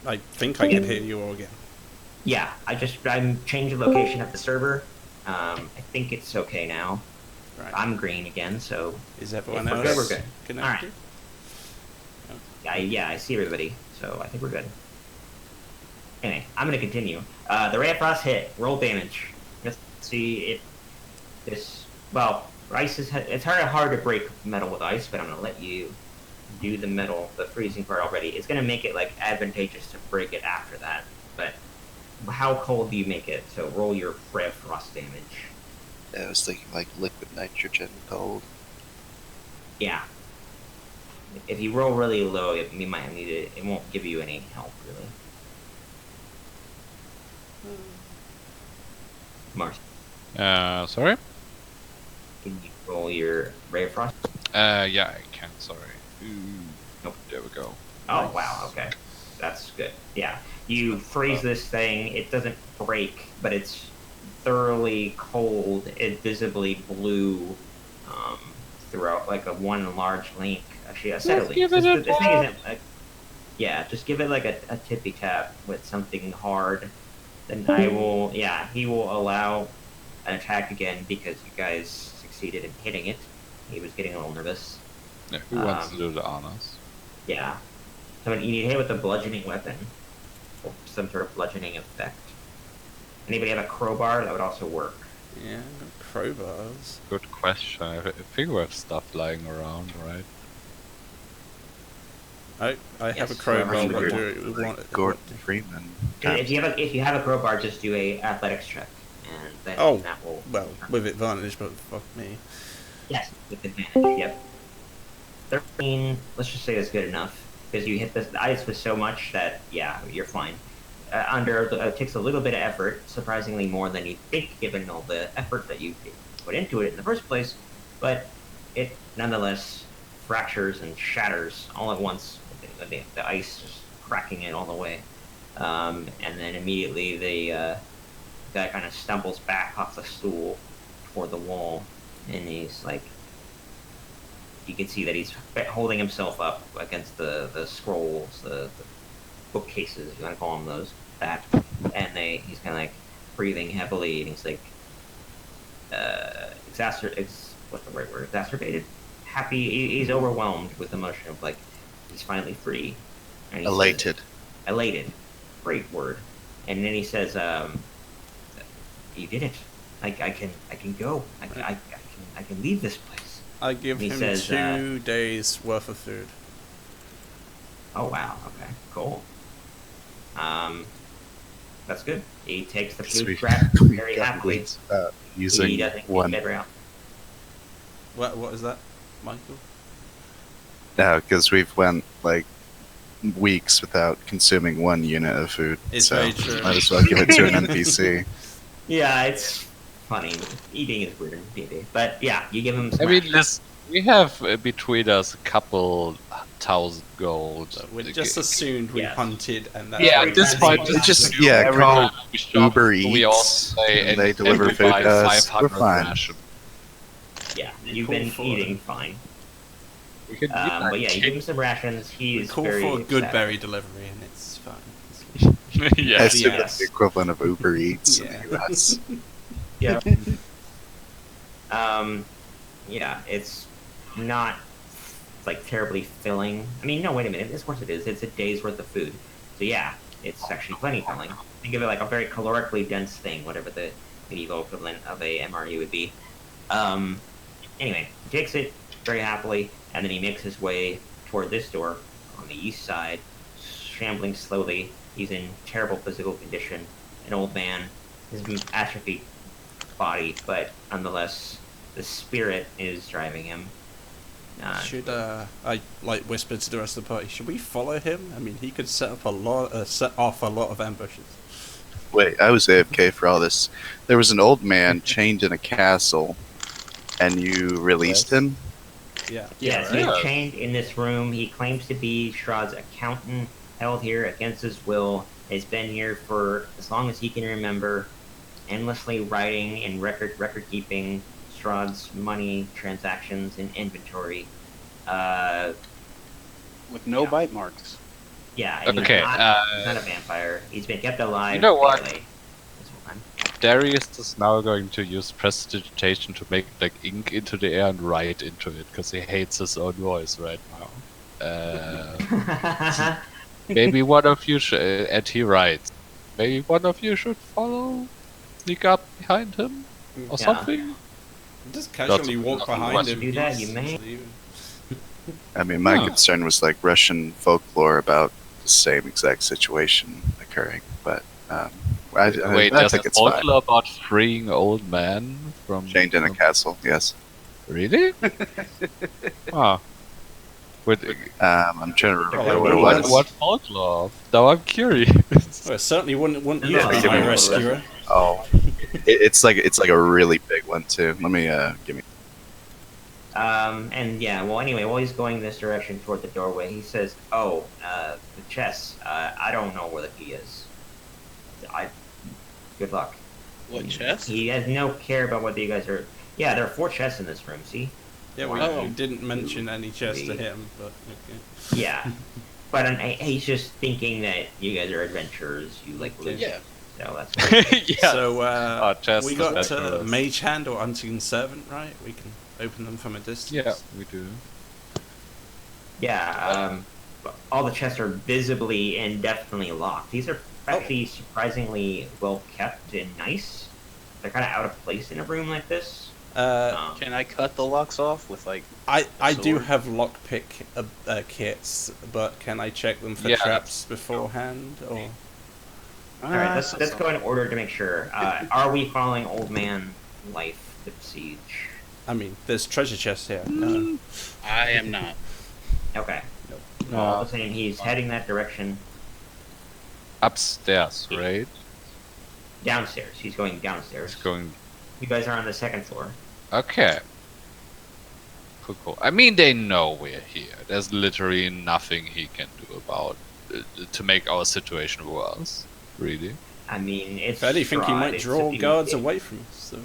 I think I can hear you all again. Yeah, I'm changing location of the server. I think it's okay now. Right. I'm green again, so Is everyone if we're good, we're else good. All right. connected? Yeah, I see everybody, so I think we're good. Anyway, I'm gonna continue. The Ray of Frost hit. Roll damage. Let's see if this. Well, ice is it's hard to break metal with ice, but I'm gonna let you do the freezing part already. It's gonna make it like advantageous to break it after that. But how cold do you make it? So roll your Ray of Frost damage. I was thinking like liquid nitrogen cold. Yeah. If you roll really low, you might need it. It won't give you any help really. Mars, Sorry? can you roll your Ray of Frost? Yeah, I can, sorry. Ooh. Nope. There we go. Oh, Nice. wow, okay. That's good. Yeah. You freeze this thing, it doesn't break, but it's thoroughly cold. It visibly blue throughout, like a one large link. Actually, a set of links. This thing isn't like. Yeah, just give it like a tippy tap with something hard. Then he will allow an attack again because you guys succeeded in hitting it. He was getting a little nervous. Yeah, who wants to do the honors? Yeah. So you need to hit with a bludgeoning weapon. Or some sort of bludgeoning effect. Anybody have a crowbar? That would also work. Yeah, I've got crowbars. Good question. I think we have stuff lying around, right? I have a Yes, crowbar. whatever What you do you want? Gordon Freeman. If you have a crowbar, just do a athletics check, and then Oh, that will. well, with advantage, but fuck me. Yes, with advantage. Yep. 13. Let's just say that's good enough because you hit the ice with so much that you're fine. It takes a little bit of effort, surprisingly more than you think, given all the effort that you put into it in the first place. But it nonetheless fractures and shatters all at once. The ice just cracking it all the way, and then immediately the guy kind of stumbles back off the stool toward the wall, and he's like, you can see that he's holding himself up against the scrolls, the bookcases, you want to call them those, and he's kind of like breathing heavily, and he's like, what's the right word? Exacerbated? Happy, he's overwhelmed with emotion of like, he's finally free. And Elated. Elated. Great word. And then he says, you did it. I can go. I can leave this place. I give He him says, 2 days worth of food. Oh wow, okay, cool. That's good. He takes the food scrap very happily. He Using doesn't one. get out. What is that, Michael? No, because we've went like weeks without consuming 1 unit of food. It's so very true. might as well give it to an NPC. Yeah, it's funny. Eating is weird in D&D. But yeah, you give him some I mean, rations. we have between us a couple thousand gold. So we just assumed we Yes. hunted, and that's Yeah, what at this we point, did. it's just Yeah, call we shop, Uber we Eats, also say, and they deliver we food buy to us. 500 We're fine. ration. Yeah, you've call been for eating it. fine. We could But yeah, you give him some rations. We He's call very for a good ecstatic. berry delivery, and it's fine. I yeah. assume Yes. it's the equivalent of Uber Eats Yeah. in the US. Yeah. Yeah, it's not like terribly filling. I mean, no, wait a minute. Of course it is. It's a day's worth of food. So yeah, it's actually plenty filling. Think of it like a very calorically dense thing, whatever the medieval equivalent of a MRU would be. Anyway, he takes it very happily, and then he makes his way toward this door on the east side, shambling slowly. He's in terrible physical condition, an old man, his atrophied body, but nonetheless, the spirit is driving him. Should I like whisper to the rest of the party? Should we follow him? I mean, he could set off a lot of ambushes. Wait, I was AFK for all this. There was an old man chained in a castle, and you released him? Yeah. Yes, right. he's chained in this room. He claims to be Shroud's accountant, held here against his will. Has been here for as long as he can remember, endlessly writing and record keeping Shroud's money transactions and inventory. with no bite marks. Yeah, and Okay, he's not a vampire. He's been kept alive. You know what? barely this whole time. Darius is now going to use prestidigitation to make like ink into the air and write into it because he hates his own voice right now. Maybe one of you should, and he writes. Maybe one of you should follow, sneak up behind him, or Yeah. something. Just casually That's- walk that's behind what- him. Do that, He's you may. leaving. I mean, my Huh. concern was like Russian folklore about the same exact situation occurring, but Wait, I there's think a it's fine. folklore about freeing old men from Chained in a castle, yes. Really? Ah. With, I'm trying to remember Oh, what it well, was. what folklore? Now I'm curious. Well, it certainly wouldn't use Yeah, the give me Eye one. Rescuer. Oh, it's like a really big one too. Let me give me. And yeah, well, anyway, while he's going this direction toward the doorway, he says, "Oh, the chest. I don't know where the key is. Good luck." What chest? He has no care about whether you guys are. Yeah, there are 4 chests in this room. See? Yeah, Wow. we didn't mention any chest to him, but okay. Yeah. But he's just thinking that you guys are adventurers. You like loot. Yeah. So that's. Yeah. So chest we is got better. Mage Hand or Unseen Servant, right? We can open them from a distance. Yeah, we do. Yeah. All the chests are visibly and definitely locked. These are actually surprisingly well kept and nice. They're kind of out of place in a room like this. Can I cut the locks off with like? I do sword? have lockpick kits, but can I check them for Yeah. traps beforehand? Or All right, let's go in order to make sure. Are we following Old Man Life the Siege? I mean, there's treasure chests here. I am not. Okay. No. All the same, he's heading that direction. Upstairs, right? Downstairs. He's going downstairs. It's going. You guys are on the 2nd floor. Okay. Cool. I mean, they know we're here. There's literally nothing he can do about to make our situation worse. Really. I mean, it's. If anything, he Strahd, might it's draw if you- guards away from us. So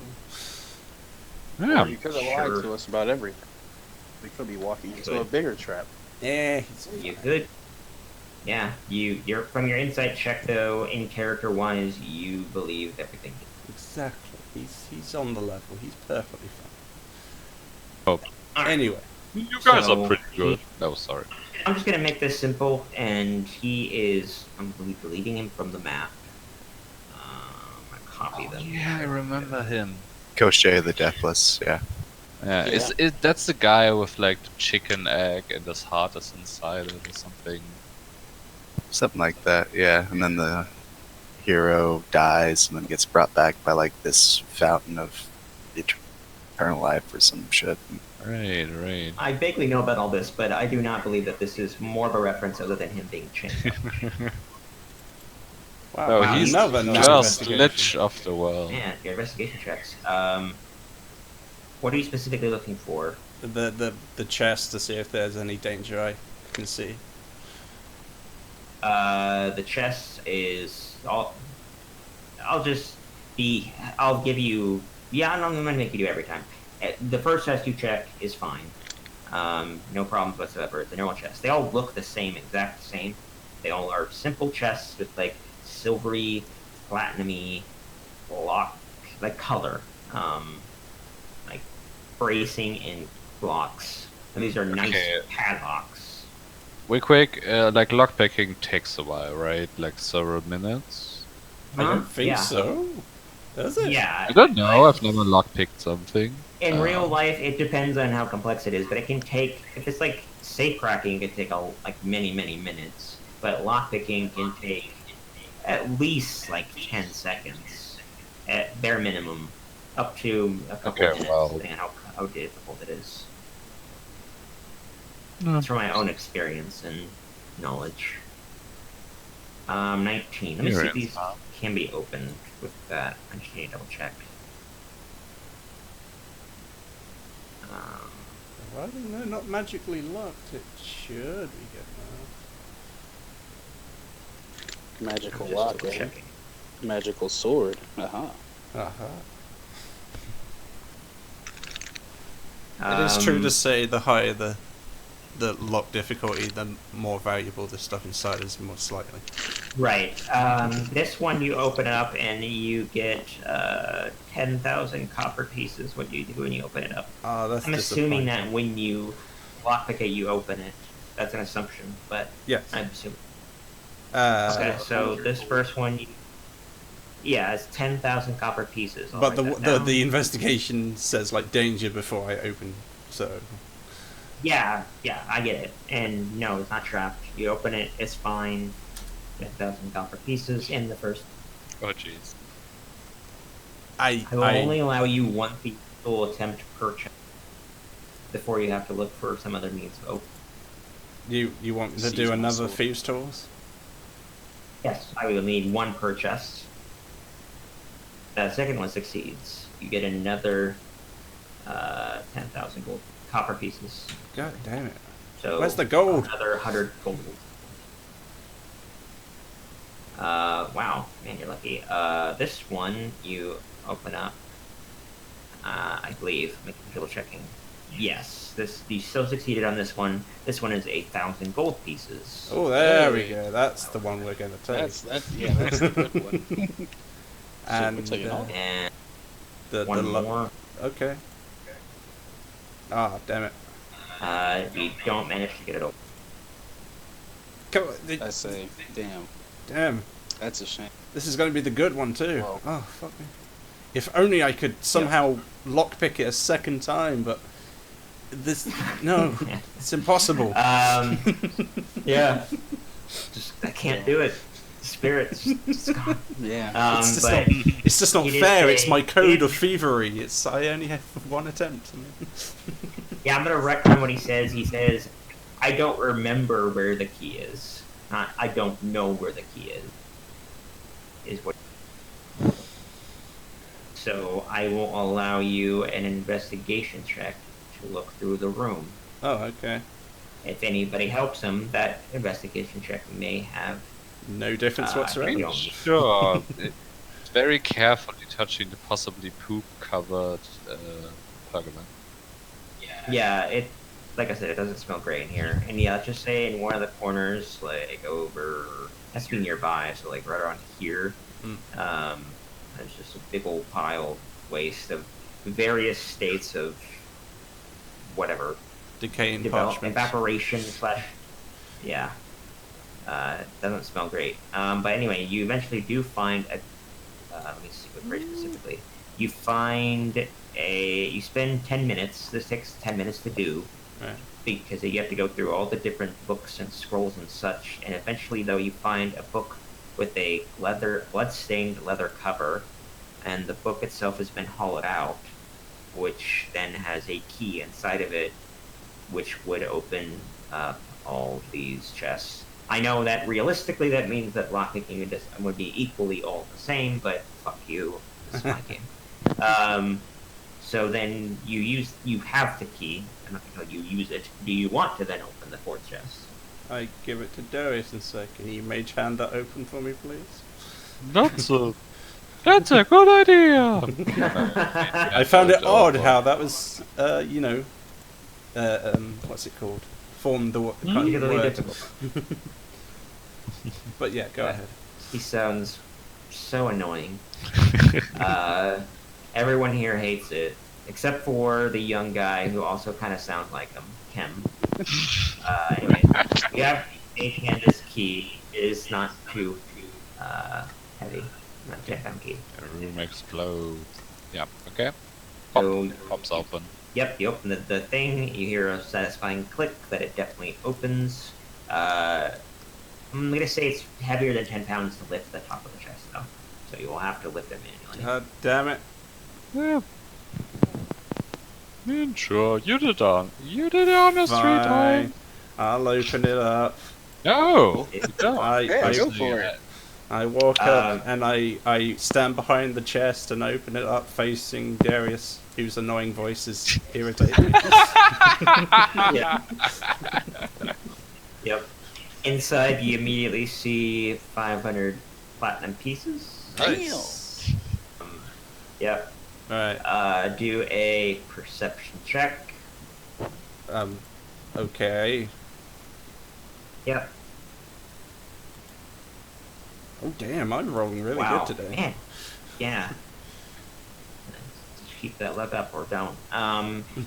Yeah. Or you could have Sure. lied to us about everything. We could be walking into a bigger trap. yeah, You could. Yeah, you're from your insight check though. In character wise, you believe everything. exactly. He's on the level. He's perfectly Oh. fine. Alright. Anyway, You guys So, are pretty good. No, sorry. I'm just gonna make this simple, and he is. I'm deleting him from the map. I copy them. Yeah, I remember him. Koshchei the Deathless, yeah. Yeah, Yeah. that's the guy with like the chicken egg and his heart is inside it or something. Something like that, yeah. And then the hero dies and then gets brought back by like this fountain of eternal life or some shit. Right. I vaguely know about all this, but I do not believe that this is more of a reference other than him being changed. wow, No, wow, he's another nice just investigation. Lich of the world. Man, your investigation checks. What are you specifically looking for? The chest to see if there's any danger I can see. The chest is. I'll give you. Yeah, I'm gonna make you do every time. The first chest you check is fine. No problems whatsoever. It's a normal chest. They all look the same, exact same. They all are simple chests with like silvery, platinumy, like color, like bracing and blocks. And these are nice Okay. padlocks. Real quick, like lockpicking takes a while, right? Like several minutes. I don't think Yeah. so. Does it? Yeah. I don't know. I've never lockpicked something. In real life, it depends on how complex it is, but it can take, if it's like safe cracking, it can take like many minutes. But lockpicking can take at least like 10 seconds, at bare minimum, up to a couple Okay, minutes, well. depending on how difficult it is. No. It's from my own experience and knowledge. 19. Let me see if Experience, these huh? can be opened with that. I just need to double check. Why are they not magically locked? It should be good Magical Just lock, double eh? checking. Magical sword. now. Uh-huh. It Um, is true to say the higher the the lock difficulty, the more valuable the stuff inside is, most likely. Right. This one you open up and you get 10,000 copper pieces. What do you do when you open it up? Oh, that's I'm assuming disappointing. that when you lockpick it, you open it. That's an assumption, but Yes. I'm assuming. Uh, Okay, so this first one, yeah, it's 10,000 copper pieces. I'll but write that down. the investigation says like danger before I open, so Yeah, I get it. And no, it's not trapped. You open it, it's fine. 10,000 copper pieces in the first. Oh jeez. I will only allow you one feasible attempt per check before you have to look for some other means of opening. You want me to Seize do my another sword. thieves' tools? Yes, I will need one per chest. The second one succeeds. You get another 10,000 gold copper pieces. God damn it! So Where's the gold? Another 100 gold. Wow, man, you're lucky. This one you open up. I believe. Making triple checking. Yes, you still succeeded on this one. This one is 1,000 gold pieces. Oh, there we go. That's the one we're going to take. That's a good one. and we're taking all? And the one more. Okay. Ah, damn it! You don't manage to get it open. Come on, I say, damn, damn. that's a shame. This is going to be the good one too. Whoa. Oh, fuck me. If only I could somehow lockpick it a second time, but this no, it's impossible. Yeah. Just I can't do it. Spirit's just gone. Yeah. It's just But not, it's just not he did fair. say- It's my code of thievery. It's I only have one attempt. yeah, I'm gonna retcon what he says. He says, "I don't remember where the key is. Not I don't know where the key is." Is what. So I will allow you an investigation check to look through the room. Oh, okay. If anybody helps him, that investigation check may have. No difference you whatsoever. know, Sure. It's very carefully touching the possibly poop-covered pergament. Yeah, it. Like I said, it doesn't smell great in here. And yeah, just say in one of the corners, like over. Has to be nearby, so like right around here. There's just a big old pile of waste of various states of whatever Decaying development, parchment. evaporation slash. Yeah. It doesn't smell great. But anyway, you eventually do find a. Let me see what very specifically. You find a. You spend 10 minutes. This takes 10 minutes to do. Right. Because you have to go through all the different books and scrolls and such. And eventually, though, you find a book with a blood-stained leather cover, and the book itself has been hollowed out, which then has a key inside of it, which would open up all these chests. I know that realistically that means that lockpicking would be equally all the same, but fuck you, this is my game. So then you have the key. I'm not gonna tell you use it. Do you want to then open the fourth chest? I give it to Darius and say, "Can you mage hand that open for me, please?" That's a good idea. I found it odd how that was, what's it called? Formed the kind of Particularly word. difficult. But yeah, go ahead. He sounds so annoying. Everyone here hates it, except for the young guy who also kind of sounds like him, Kim. Anyway, you have a Candace key. It is not too heavy. Not too heavy. The room explodes. Yeah, okay. So, Pops open. yep, you open the thing, you hear a satisfying click that it definitely opens. I'm gonna say it's heavier than 10 pounds to lift the top of the chest, though. So you will have to lift it manually. God damn it. Yeah. Sure, you did it honestly, Fine. time. I'll open it up. No, you don't. Yeah, I go for it. I walk up and I stand behind the chest and open it up facing Darius, whose annoying voice is irritating. Yeah. Yep. Inside, you immediately see 500 platinum pieces. Nice. Yep. Alright. Do a perception check. Okay. Yep. Oh damn, I'm rolling really Wow, good today. man. Yeah. Just keep that luck up or don't.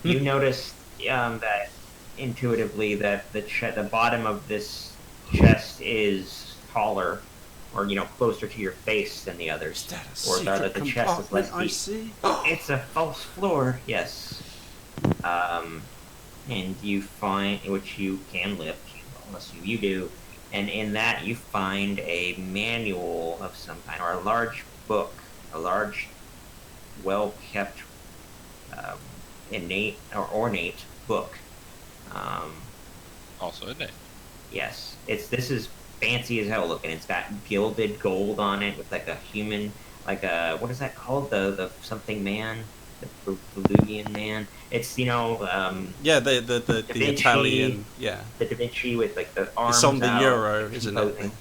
You notice that intuitively that the bottom of this chest is taller, or closer to your face than the others, Is that a or secret that the chest is less compartment I deep. see? It's a false floor, yes. And you find, which you can lift, unless you do, and in that you find a manual of some kind, or a large book, a large, well-kept, innate or ornate book. Also a name. Yes, this is fancy as hell looking. It's got gilded gold on it with like a human, like a, what is that called? The something man, the Peruvian man. It's Yeah, the Vinci, Italian. Yeah, the Da Vinci with like the arms. it's on the out, euro, like, isn't posing. it?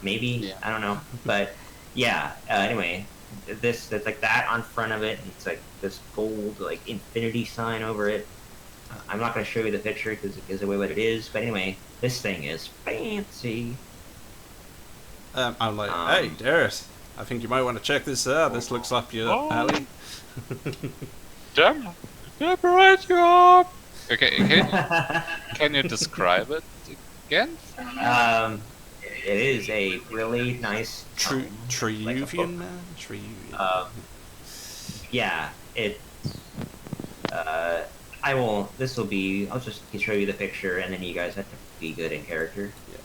Maybe, Yeah. I don't know, but yeah. Anyway, it's like that on front of it, and it's like this gold like infinity sign over it. I'm not going to show you the picture because it gives away what it is, but anyway, this thing is fancy. I'm like, hey, Darius, I think you might want to check this out. This looks up your alley. Damn right you are. Okay, can you describe it again? It is a really nice Triuvian man? Triuvian. yeah, it. I'll just show you the picture, and then you guys have to be good in character. Yeah.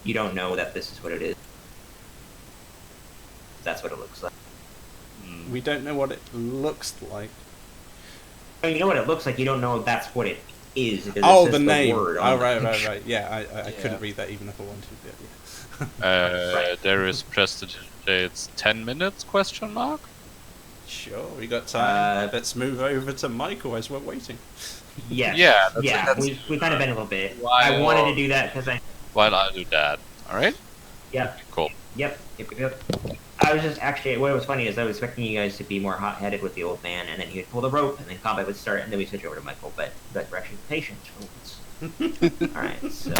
You don't know that this is what it is. That's what it looks like. We don't know what it looks like. I mean, you know what it looks like. You don't know that's what it is. Because Oh, it the says name. Word Oh, on the right. picture. Yeah, I couldn't Yeah. read that even if I wanted to. Yeah. Right. There is prestidigitates 10 minutes question mark? Sure, we got time. Let's move over to Michael as we're waiting. Yes. Yeah, We kind of been a little bit. Why- I wanted to do that because While I do that. Alright? Yep. Cool. Yep. I was just actually. What was funny is I was expecting you guys to be more hot-headed with the old man, and then he would pull the rope, and then combat would start, and then we switch over to Michael. But you guys were actually patient for once. All right, so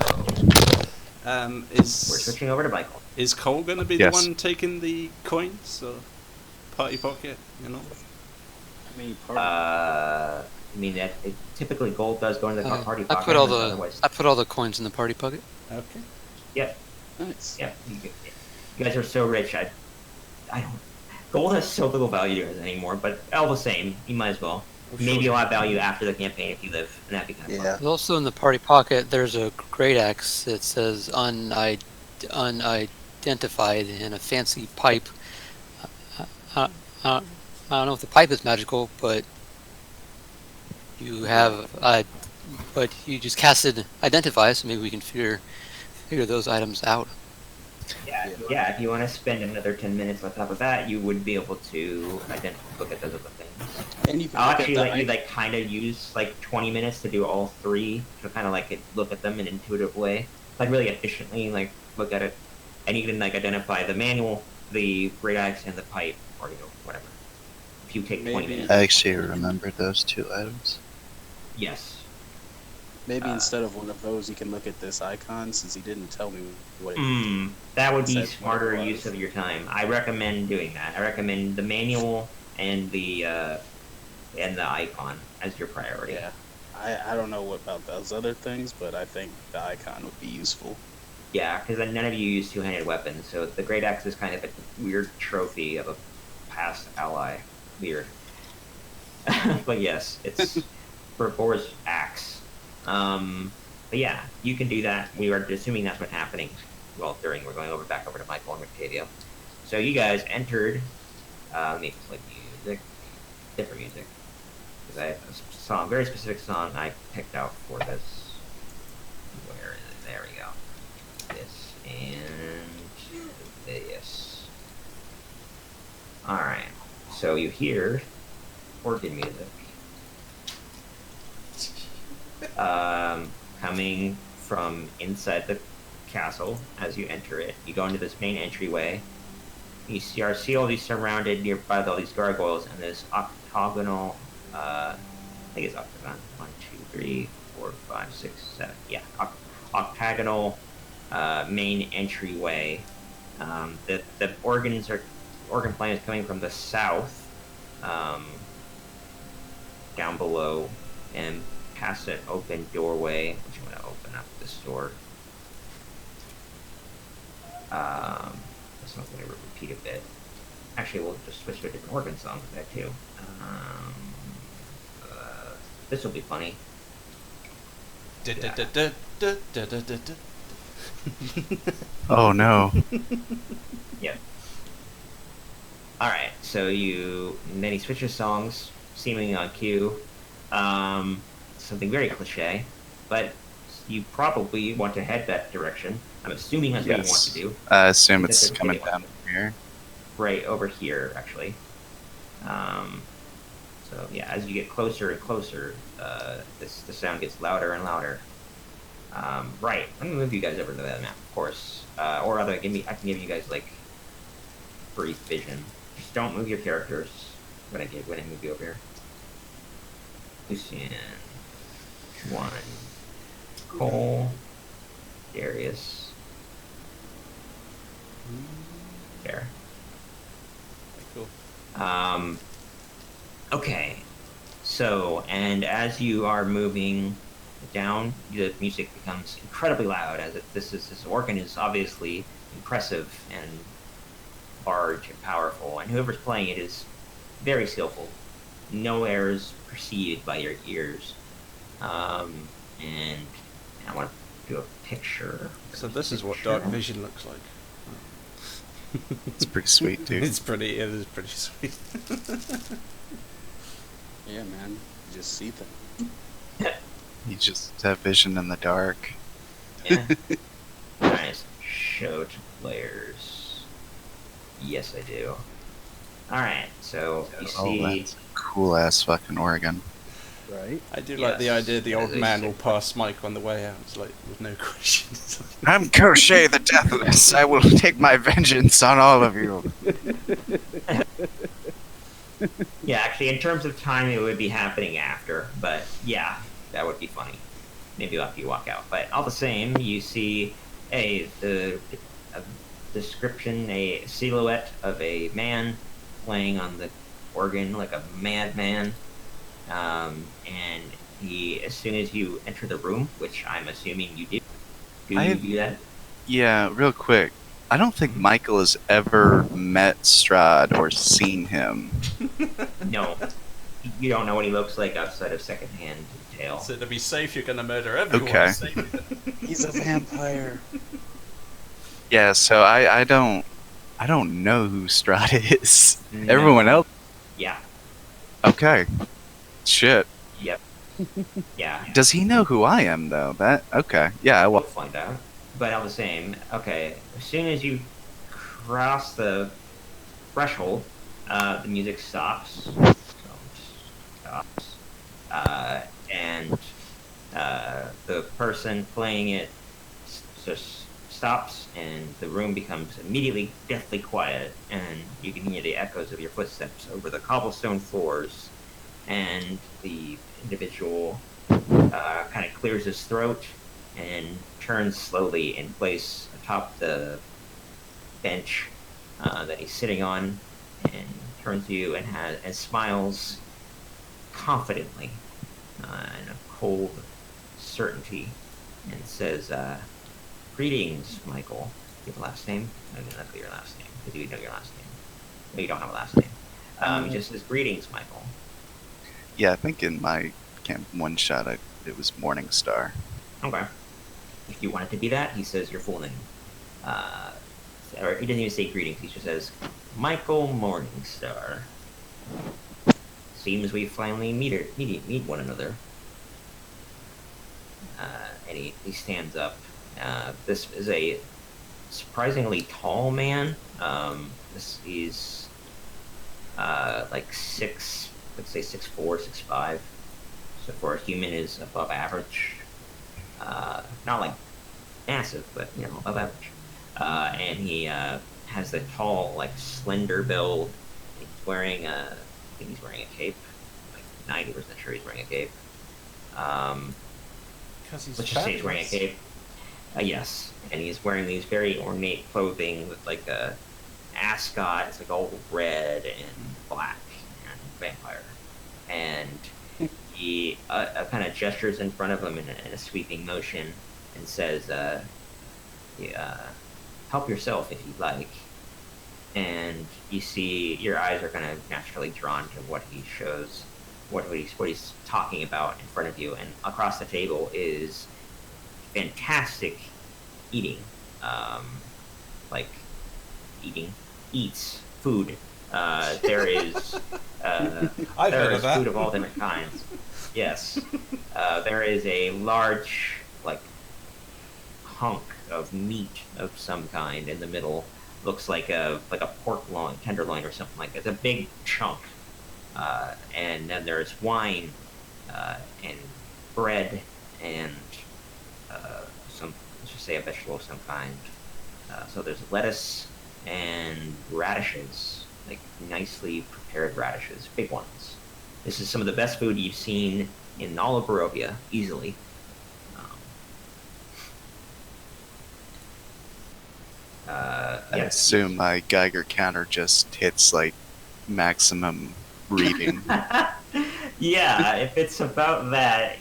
we're switching over to Michael. Is Cole going to be Yes. the one taking the coins or party pocket? You know. I mean, part I mean that typically gold does go into the party I pocket. put all but the otherwise- I put all the coins in the party pocket. Okay. Yep. nice. Yep. You guys are so rich. I don't. Gold has so little value to us anymore, but all the same, you might as well. Oh, Maybe sure. you'll have value after the campaign if you live, and that'd be kind of fun. Yeah. There's also in the party pocket, there's a great axe that says unidentified and a fancy pipe. I don't know if the pipe is magical, but you have but you just casted identify, so maybe we can figure those items out. Yeah, if you want to spend another 10 minutes on top of that, you would be able to look at those other things. And you can I'll look actually at let you kind of use 20 minutes to do all three to kind of look at them in an intuitive way, really efficiently look at it, and you can identify the manual, the great axe, and the pipe, or whatever. If you take 20 Maybe. minutes. I actually remember those two items. Yes. maybe instead of one of those, you can look at this icon since he didn't tell me what it That would be Said what smarter it was. use of your time. I recommend doing that. I recommend the manual and the icon as your priority. Yeah. I don't know what about those other things, but I think the icon would be useful. Yeah, because none of you use two-handed weapons, so the great axe is kind of a weird trophy of a past ally. Weird. But yes, it's for Boar's axe. But yeah, you can do that. We are assuming that's what's happening. Well, we're going back over to Michael and Octavio. So you guys entered. Let me play music, different music, because I have a very specific song I picked out for this. Where is it? There we go. This and this. All right. So you hear organ music. Coming from inside the castle as you enter it. You go into this main entryway. You see all these surrounded nearby by all these gargoyles and this octagonal, I think it's octagon. 1, 2, 3, 4, 4, 5, 6, 7. Yeah, octagonal main entryway. The organ plant is coming from the south, down below, and past an open doorway, which I'm going to open up this door. That's not going to repeat a bit. Actually, we'll just switch to a different organ song with that too. This will be funny. Oh no. Yep. Alright, so then he switches songs, seemingly on cue. Something very cliche, but you probably want to head that direction. I'm assuming that's what you want to do. I assume Because it's there's a coming video down from here. right over here, actually. So yeah, as you get closer and closer, the sound gets louder and louder. Right, let me move you guys over to that map, of course. Or rather, I can give you guys like brief vision. Just don't move your characters when I move you over here. Lucian, Juan, Cole, Darius, there. Cool. Okay, so, and as you are moving down, the music becomes incredibly loud, as if this organ is obviously impressive and large and powerful, and whoever's playing it is very skillful. No errors perceived by your ears. And I want to do a picture. So this is what dark vision looks like. It's pretty sweet, dude. It is pretty sweet. Yeah, man. You just see them. You just have vision in the dark. Yeah. Nice. Show to players. Yes, I do. Alright, so you see... that's cool ass fucking organ. Right? I do like the Yes, idea the that old is a man will sick- pass Mike on the way out. It's like, with no questions. I'm Crochet the Deathless. I will take my vengeance on all of you. Yeah, actually, in terms of time, it would be happening after, but yeah, that would be funny. Maybe after you walk out. But all the same, you see a description, a silhouette of a man playing on the organ like a madman. And he, as soon as you enter the room, which I'm assuming you did, you do that? Yeah, real quick. I don't think Michael has ever met Strahd or seen him. No. You don't know what he looks like outside of secondhand detail. So to be safe, you're gonna murder everyone. Okay. He's a vampire. Yeah, so I don't know who Strahd is. No. Everyone else. Yeah. Okay. Shit. Yep. Yeah. Does he know who I am though? That okay. Yeah, We'll well, find out. But all the same, okay, as soon as you cross the threshold, the music stops. And the person playing it just stops, and the room becomes immediately deathly quiet, and you can hear the echoes of your footsteps over the cobblestone floors, and the individual kind of clears his throat and turns slowly in place atop the bench that he's sitting on, and turns to you and smiles confidently in a cold certainty, and says, "Greetings, Michael." Do you have a last name? I don't know your last name. Do you know your last name? No, you don't have a last name. He just says, "Greetings, Michael." yeah, I think in my camp one shot it was Morningstar. Okay. If you want it to be that, he says your full name. Or he doesn't even say greetings, he just says, "Michael Morningstar. Seems we finally meet one another." And he stands up. This is a surprisingly tall man. This is like let's say 6'4", 6'5". So for a human is above average. Not like massive, but above average. And he has the tall, like slender build. He's wearing I think he's wearing a cape. Like 90% sure he's wearing a cape. Because he's let's just say he's wearing a fabulous. cape. Yes, and he's wearing these very ornate clothing with like a ascot. It's like all red and black and vampire, and he kind of gestures in front of him in a sweeping motion and says, yeah, "Help yourself if you'd like." And you see your eyes are kind of naturally drawn to what he shows, what he's talking about in front of you, and across the table is fantastic eating, like eats food. There is I've there heard is of that. food of all different kinds. Yes, there is a large like hunk of meat of some kind in the middle. Looks like a pork loin, tenderloin, or something like that. It's a big chunk, and then there's wine and bread and some, let's just say, a vegetable of some kind. So there's lettuce and radishes, like nicely prepared radishes, big ones. This is some of the best food you've seen in all of Barovia, easily. I assume my Geiger counter just hits like maximum reading. Yeah, if it's about that,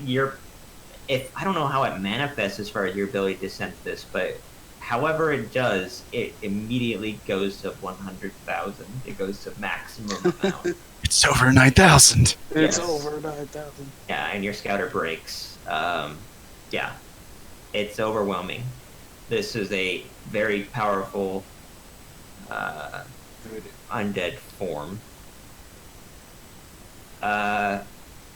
if I don't know how it manifests as far as your ability to sense this, but however it does, it immediately goes to 100,000. It goes to maximum amount. It's over 9,000. It's Yes. over 9,000. Yeah, and your scouter breaks. Yeah, it's overwhelming. This is a very powerful undead form.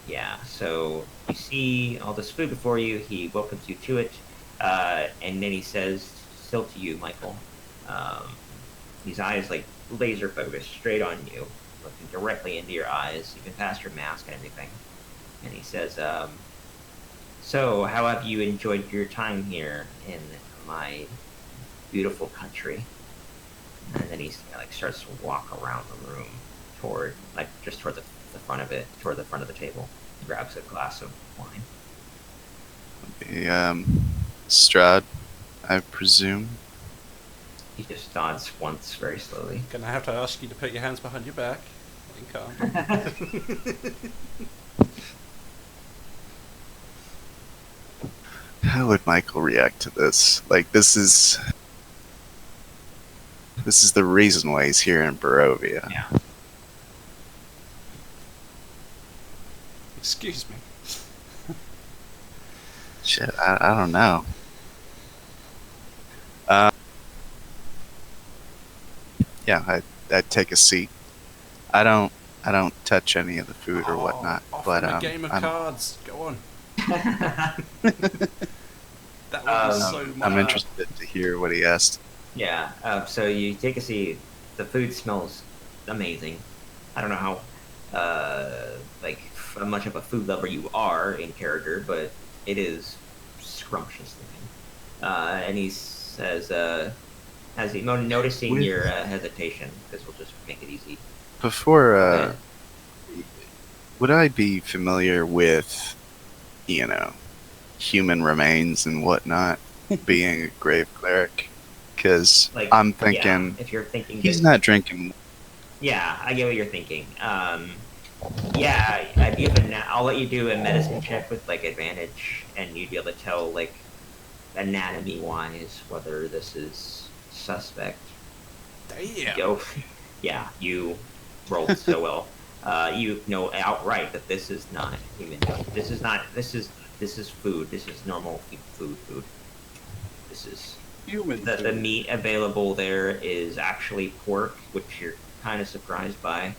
Yeah, so you see all this food before you, he welcomes you to it, and then he says, still to you, Michael, his eyes like laser focused straight on you, looking directly into your eyes, even past your mask and everything. And he says, so how have you enjoyed your time here in my beautiful country? And then he like starts to walk around the room toward the front of it, toward the front of the table. He grabs a glass of wine. The Strahd, I presume. He just nods once very slowly. Gonna have to ask you to put your hands behind your back. And calm. How would Michael react to this? Like, this is the reason why he's here in Barovia. Yeah. Excuse me. Shit, I don't know. Yeah, I'd take a seat. I don't touch any of the food or whatnot. Offer But him a game of I'm, cards. Go on. That would be so I'm much. interested to hear what he asked. Yeah. So you take a seat. The food smells amazing. I don't know how much of a food lover you are in character, but it is scrumptious looking. And he says, as he noticing With- your hesitation, because we'll just make it easy. Before, Yeah. would I be familiar with, human remains and whatnot, being a grave cleric? Because Like, I'm thinking yeah, if you're thinking he's that- not drinking. Yeah, I get what you're thinking. Yeah, I'd give I'll let you do a medicine check with like advantage, and you'd be able to tell like anatomy-wise whether this is suspect. Damn. Go. Yeah, you rolled so well. You know outright that this is not human. This is not. This is food. This is normal food. This is Human. the food. meat available there is actually pork, which you're kind of surprised by.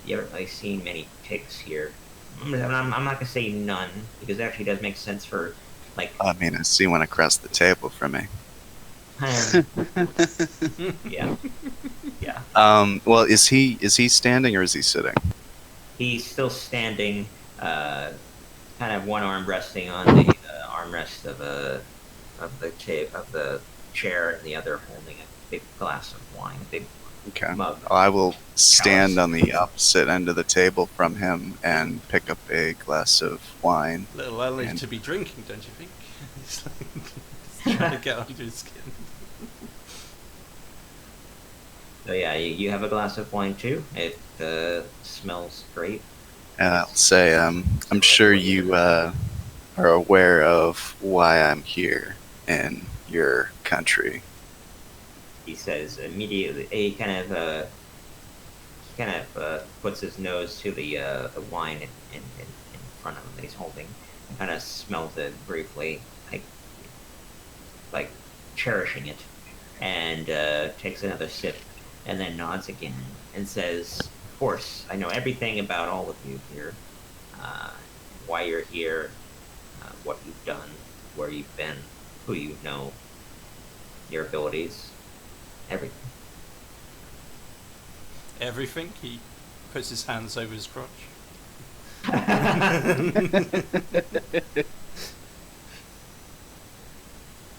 You haven't really seen many pigs here. I'm not gonna say none because it actually does make sense for like. I mean, I see one across the table from me. Yeah, yeah. Well, is he standing or is he sitting? He's still standing, kind of one arm resting on the armrest of the chair, and the other holding a big glass of wine, a big Okay. mug. I will stand Chalice. on the opposite end of the table from him and pick up a glass of wine. Little early And- to be drinking, don't you think? He's like, he's trying to get under his skin. So yeah, you have a glass of wine too. It smells great. And I'll say, I'm sure you are aware of why I'm here in your country. He says immediately. He kind of puts his nose to the wine in front of him that he's holding, and kind of smells it briefly, like cherishing it, and takes another sip, and then nods again and says, "Of course, I know everything about all of you here, why you're here, what you've done, where you've been, who you know, your abilities, everything." Everything. He puts his hands over his crotch.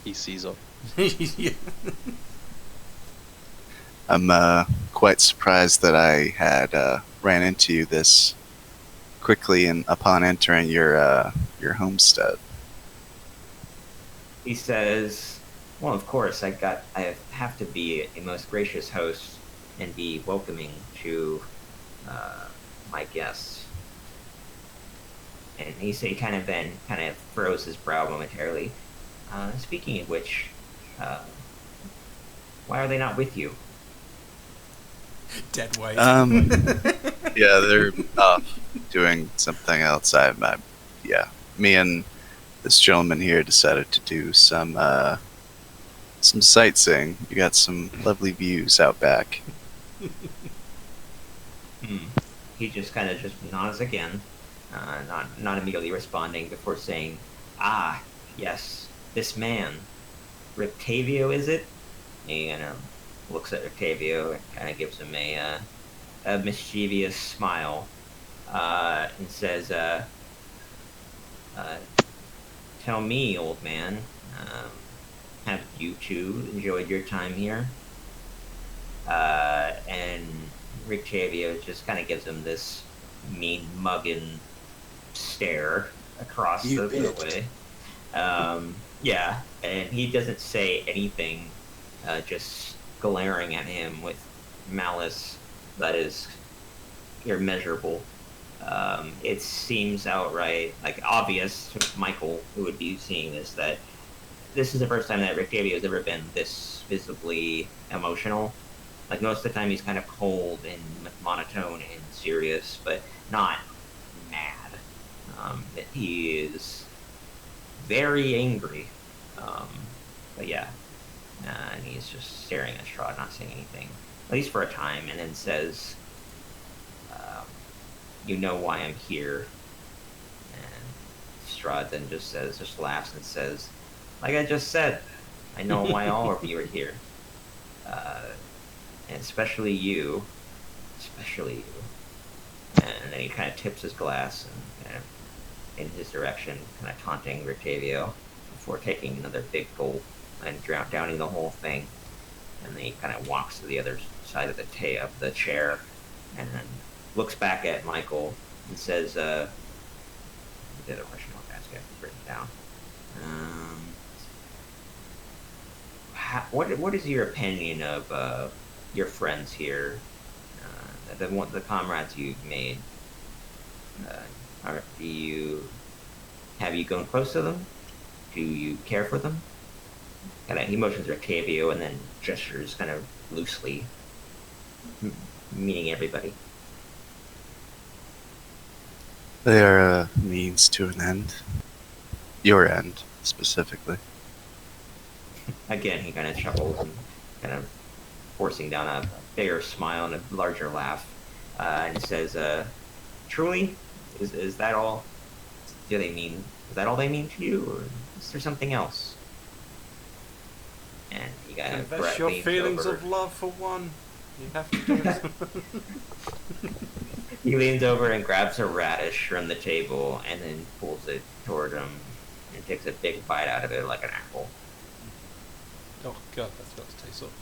He sees all. Yeah. I'm quite surprised that I had ran into you this quickly and upon entering your homestead. He says, "Well, of course, I have to be a most gracious host and be welcoming to my guests." And he kind of furrows his brow momentarily. Speaking of which, why are they not with you? Dead weight. Yeah, they're off doing something else. Yeah, me and this gentleman here decided to do some sightseeing. You got some lovely views out back. He just kind of nods again, not immediately responding before saying, "Ah, yes, this man, Rictavio, is it?" He looks at Rictavio and kind of gives him a mischievous smile, and says, "Tell me, old man, have you two enjoyed your time here?" And Rictavio just kind of gives him this mean mugging stare across You the bitch. way. Yeah, and he doesn't say anything, just glaring at him with malice that is immeasurable. It seems outright, like, obvious to Michael, who would be seeing this, that this is the first time that Rictavio has ever been this visibly emotional. Like, most of the time he's kind of cold and monotone and serious, but not mad. That he is very angry. But yeah, and he's just staring at Strahd, not saying anything, at least for a time, and then says, "You know why I'm here." And Strahd then just laughs and says, "Like I just said, I know why all of you are here. And especially you. And then he kind of tips his glass and kind of in his direction, kind of taunting Rictavio before taking another big gulp and downing the whole thing. And then he kind of walks to the other side of the chair, and then looks back at Michael and says, "The other question I'll ask you, I've written down. What is your opinion of your friends here, the comrades you've made? Have you gone close to them? Do you care for them?" He motions Rictavio and then gestures kind of loosely, meaning everybody. They are a means to an end. Your end, specifically. Again, he kind of chuckles and kind of forcing down a bigger smile and a larger laugh, and he says, "Truly, is that all? Is that all they mean to you, or is there something else?" And he kind of Invest your leans feelings over. of love for one. You have to do it. He leans over and grabs a radish from the table and then pulls it toward him and takes a big bite out of it like an apple. Oh god, that's got to taste up.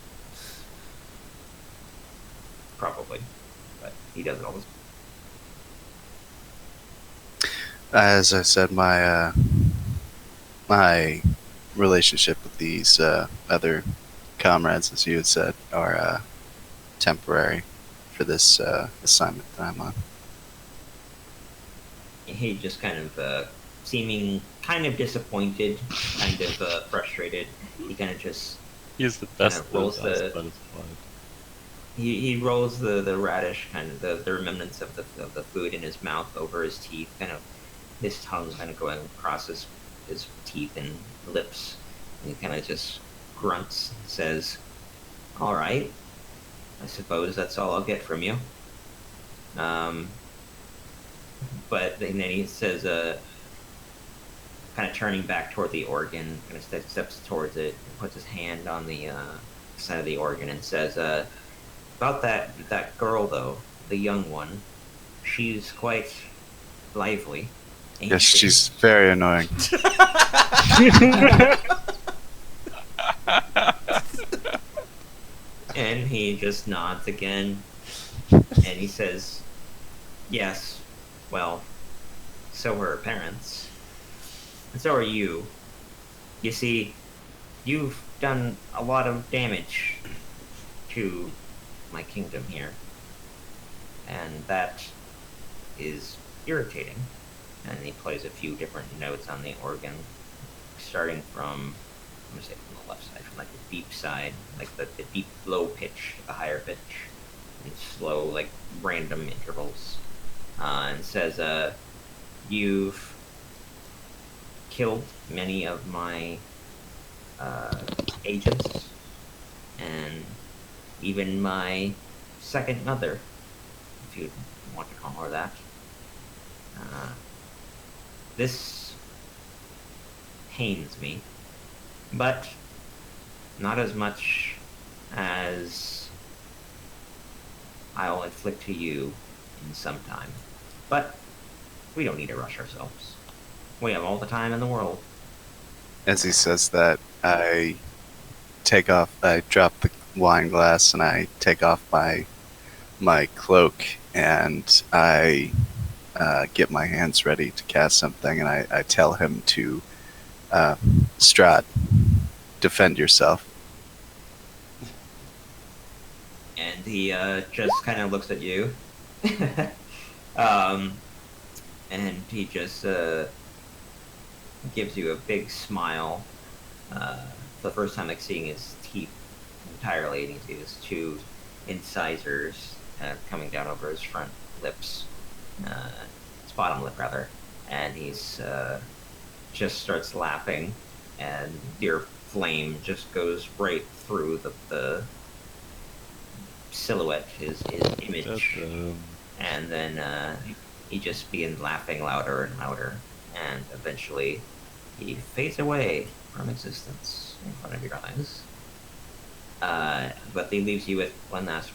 probably, but he does it all the time. As I said, my relationship with these other comrades, as you had said, are temporary for this assignment that I'm on. He just kind of seeming kind of disappointed, kind of frustrated. He kind of just He's the best. rolls of us, the- but it's fine. he rolls the radish, kind of the remnants of the food in his mouth over his teeth, kind of his tongue kind of going across his teeth and lips. And he kind of just grunts and says, "All right, I suppose that's all I'll get from you." But then he says, kind of turning back toward the organ, kind of steps towards it, and puts his hand on the side of the organ, and says, "About that girl though, the young one, she's quite lively." ain't Yes, she?" she's very annoying. And he just nods again, and he says, "Yes, well, so are her parents. And so are you. You see, you've done a lot of damage to my kingdom here. And that is irritating." And he plays a few different notes on the organ, starting from, I'm gonna say from the left side, from like the deep side, like the deep low pitch, the higher pitch, and slow, like random intervals. And says, "You've killed many of my agents, and even my second mother, if you want to call her that. This pains me, but not as much as I'll inflict to you in some time. But we don't need to rush ourselves. We have all the time in the world." As he says that, I drop the wine glass and I take off my cloak and I get my hands ready to cast something, and I tell him to, Strahd, defend yourself. And he just kind of looks at you. And he just gives you a big smile. For the first time, like seeing his teeth entirely, and you see his two incisors coming down over his front lips, his bottom lip rather, and he's just starts laughing, and your flame just goes right through the silhouette, his image, and then he just begins laughing louder and louder, and eventually he fades away from existence in front of your eyes. But he leaves you with one last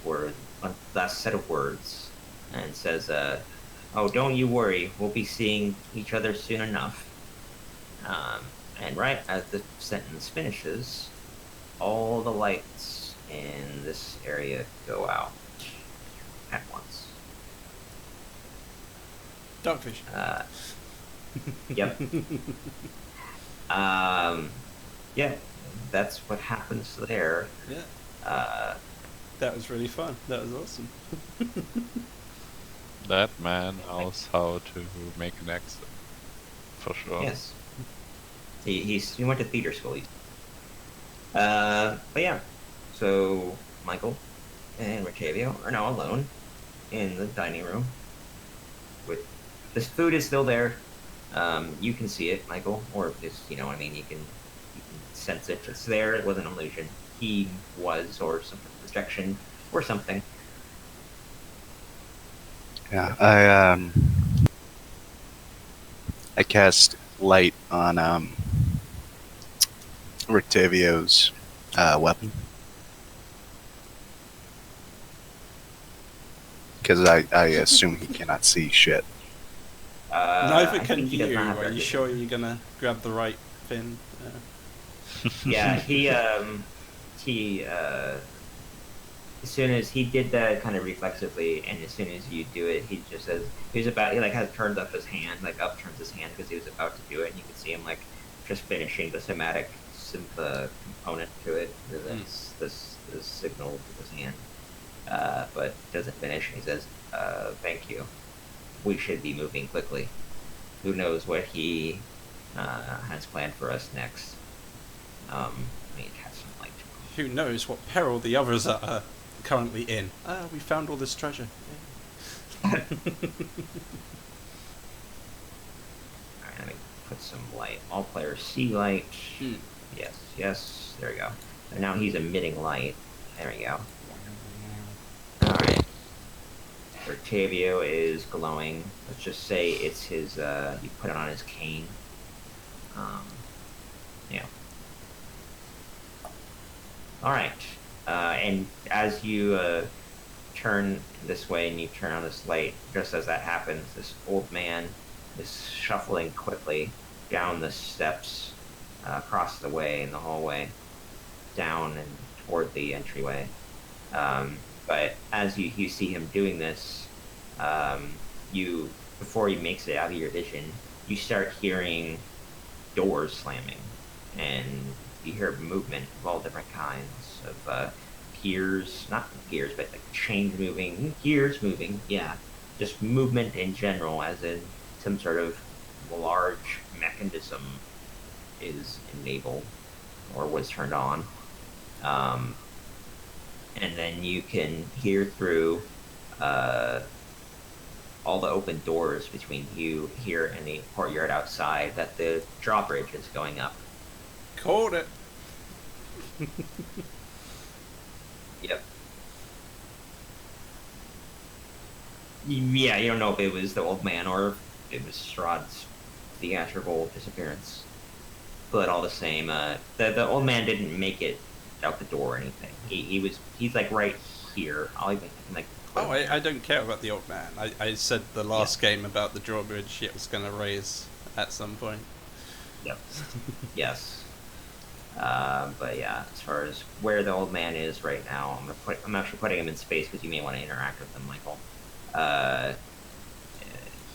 set of words, and says, "Oh, don't you worry, we'll be seeing each other soon enough." And right as the sentence finishes, all the lights in this area go out at once. Dogfish. Yep. Yeah, that's what happens there. Yeah. That was really fun. That was awesome. That man knows how to make an exit. For sure. Yes. He went to theater school. But yeah. So Michael and Rictavio are now alone in the dining room. With this food is still there. You can see it, Michael, or just you know what I mean. You can sense it. It's there. It was an illusion. He was, or some projection, or something. Yeah, I cast light on Rictavio's weapon because I assume he cannot see shit. Neither I can think he does you. not have Are you recognition. sure you're gonna grab the right pin? Yeah, he as soon as he did that kind of reflexively, and as soon as you do it, he just says he like has turned up his hand, like turns his hand because he was about to do it, and you can see him like just finishing the somatic component to it. This signal with his hand, but doesn't finish. And he says, "Thank you. We should be moving quickly. Who knows what he has planned for us next?" Let me catch some light. Who knows what peril the others are currently in? We found all this treasure. Alright, let me put some light. All players see light. Yes, yes. There we go. And now he's emitting light. There we go. Alright. Octavio is glowing. Let's just say it's his, you put it on his cane. Yeah. Alright. And as you, turn this way and you turn on this light, just as that happens, this old man is shuffling quickly down the steps, across the way in the hallway, down and toward the entryway. But as you see him doing this, before he makes it out of your vision, you start hearing doors slamming, and you hear movement of all different kinds of gears, not gears, but like chains moving, gears moving, yeah, just movement in general, as in some sort of large mechanism is enabled or was turned on. And then you can hear through all the open doors between you here and the courtyard outside that the drawbridge is going up. Caught it. Yep. Yeah, you don't know if it was the old man or if it was Strahd's theatrical disappearance. But all the same, the old man didn't make it out the door or anything. He's like right here. I can like. Oh, I don't care about the old man. I said the last game about the drawbridge it was going to raise at some point. Yep. Yes. But yeah, as far as where the old man is right now, I'm actually putting him in space because you may want to interact with him, Michael.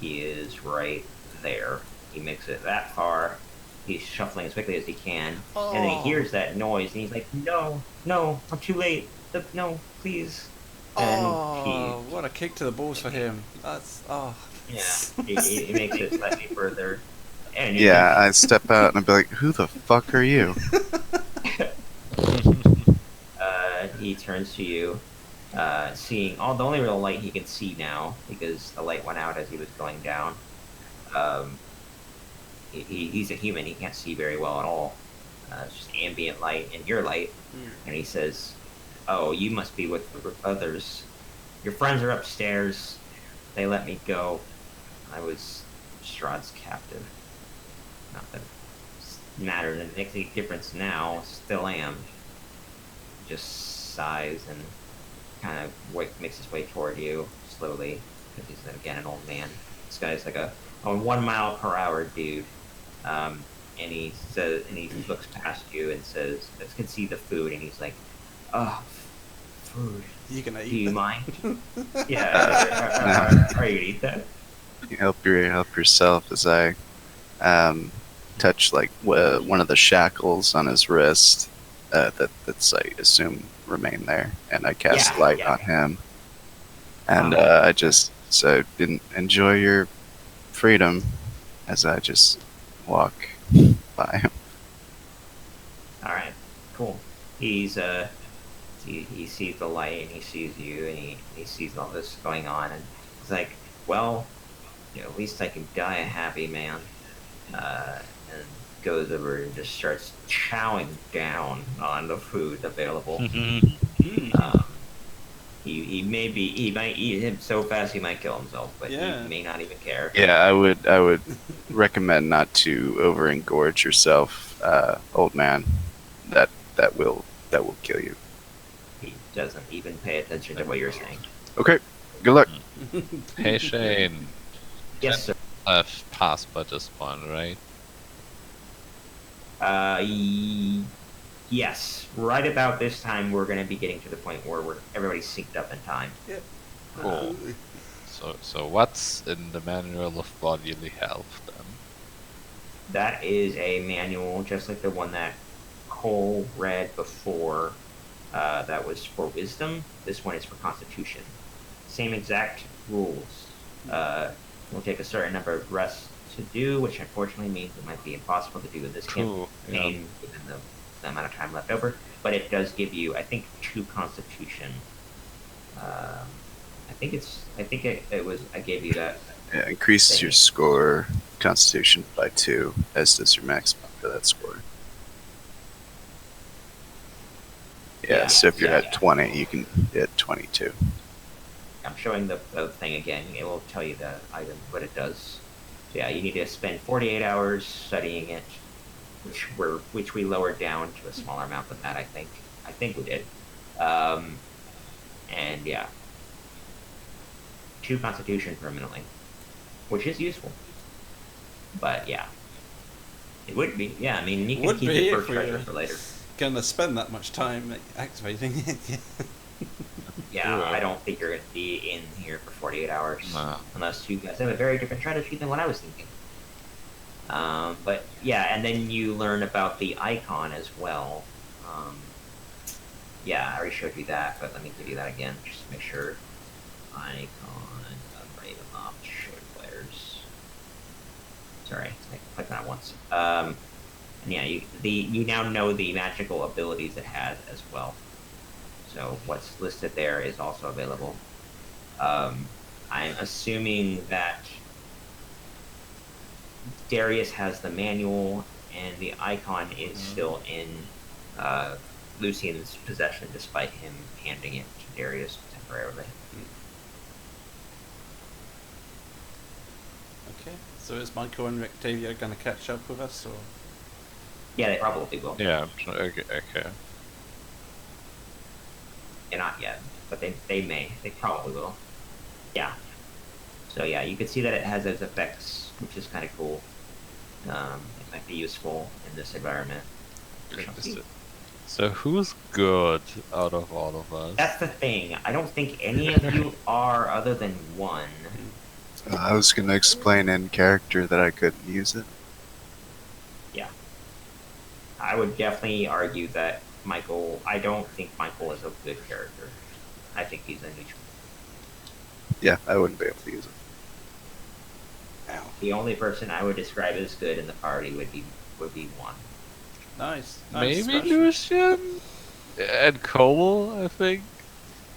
He is right there. He makes it that far. He's shuffling as quickly as he can, and then he hears that noise, and he's like, "No, I'm too late. No, please." And what a kick to the balls for him. That's yeah. He makes it slightly further. And Yeah, I step out and I'd be like, "Who the fuck are you?" He turns to you, seeing the only real light he can see now, because the light went out as he was going down. He's a human, he can't see very well at all. It's just ambient light and your light. And he says, "Oh, you must be with the others. Your friends are upstairs. They let me go. I was Strahd's captive. Not that it matters, and it makes any difference now. Still am." Just sighs and kind of makes his way toward you slowly, because he's again an old man. This guy's like a 1 mile per hour dude. And he says, and he looks past you and says, "I can see the food," and he's like, "Oh, food. You gonna eat Do you that? mind?" Yeah. Are you gonna eat that? You help yourself as I touch like one of the shackles on his wrist that's I assume remain there, and I cast light on him, and I just enjoy your freedom as I just walk by him. All right, cool. He sees the light and he sees you and he sees all this going on, and he's like, "Well, at least I can die a happy man." And goes over and just starts chowing down on the food available. He might eat him so fast he might kill himself, but he may not even care. Yeah, I would recommend not to over-engorge yourself, old man. That will kill you. He doesn't even pay attention to what you're saying. Okay, good luck. Hey Shane, Yes, sir. I've passed by this point, right? Yes, right about this time, we're going to be getting to the point where everybody's synced up in time. Yep. Cool. So what's in the manual of bodily health then? That is a manual, just like the one that Cole read before. That was for wisdom. This one is for constitution. Same exact rules. Will take a certain number of rests to do, which unfortunately means it might be impossible to do in this Cool, campaign, given the amount of time left over. But it does give you, I think, 2 constitution. I gave you that. Yeah, increases your score, Constitution, by 2, as does your maximum for that score. Yeah, so if you're at 20, you can hit 22. I'm showing the thing again. It will tell you the item, what it does. So yeah, you need to spend 48 hours studying it, which we lowered down to a smaller amount than that. I think we did. And yeah, 2 Constitution permanently, which is useful. But yeah, it would be. Yeah, I mean, you can Would keep be it for if we treasure for later. Gonna spend that much time activating it. Yeah, Ooh. I don't think you're going to be in here for 48 hours. Nah. Unless you guys have a very different strategy than what I was thinking. But yeah, and then you learn about the icon as well. Yeah, I already showed you that, but let me give you that again, just to make sure. Icon of Ravenloft show players. Sorry, I clicked on it once. And yeah, you now know the magical abilities it has as well. So what's listed there is also available. I'm assuming that Darius has the manual, and the icon is still in Lucian's possession, despite him handing it to Darius temporarily. Okay, so is Michael and Octavia gonna catch up with us, or? Yeah, they probably will. Yeah, okay. Yeah, not yet, but they may. They probably will. Yeah. So yeah, you can see that it has those effects, which is kind of cool. It might be useful in this environment. So who's good out of all of us? That's the thing. I don't think any of you are, other than one. I was going to explain in character that I couldn't use it. Yeah. I would definitely argue that Michael. I don't think Michael is a good character. I think he's a neutral. Yeah, I wouldn't be able to use it. Ow. The only person I would describe as good in the party would be one. Nice. Maybe special. Lucian and Cole, I think.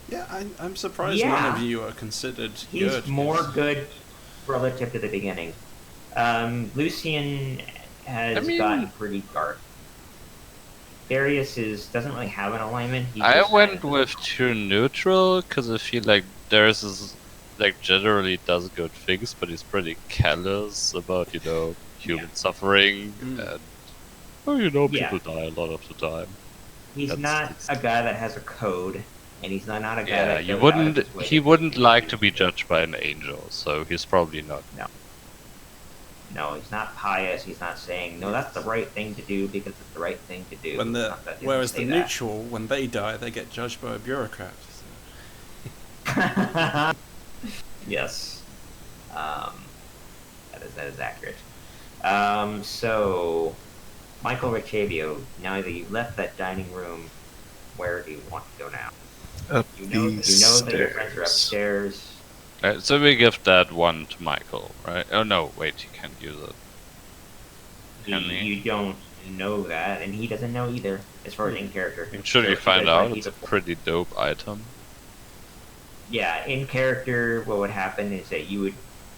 Yeah, I'm surprised Yeah. none of you are considered He's good. more good relative to the beginning. Lucian has gotten pretty dark. Darius doesn't really have an alignment. He I just went kind of- with too neutral because I feel like Darius is like generally does good things, but he's pretty callous about human suffering and people Yeah. die a lot of the time. He's That's- not that's- a guy that has a code, and he's not a guy Yeah, that you goes out of wouldn't. his way He to wouldn't do like to things. be judged by an angel, so he's probably not. No, he's not pious. He's not saying, no, that's the right thing to do because it's the right thing to do. When Not that he whereas the doesn't say neutral, when they die, they get judged by a bureaucrat. So. that. Yes. That is accurate. So, Michael Ricavio, now that you've left that dining room, where do you want to go now? Up You know these that your friends are stairs. upstairs. So we give that one to Michael, right? Oh no, wait, you can't use it. Can he? You don't know that, and he doesn't know either, as far as in character. Should So we if you find guys wanna out? keep It's a it- pretty dope item. Yeah, in character, what would happen is that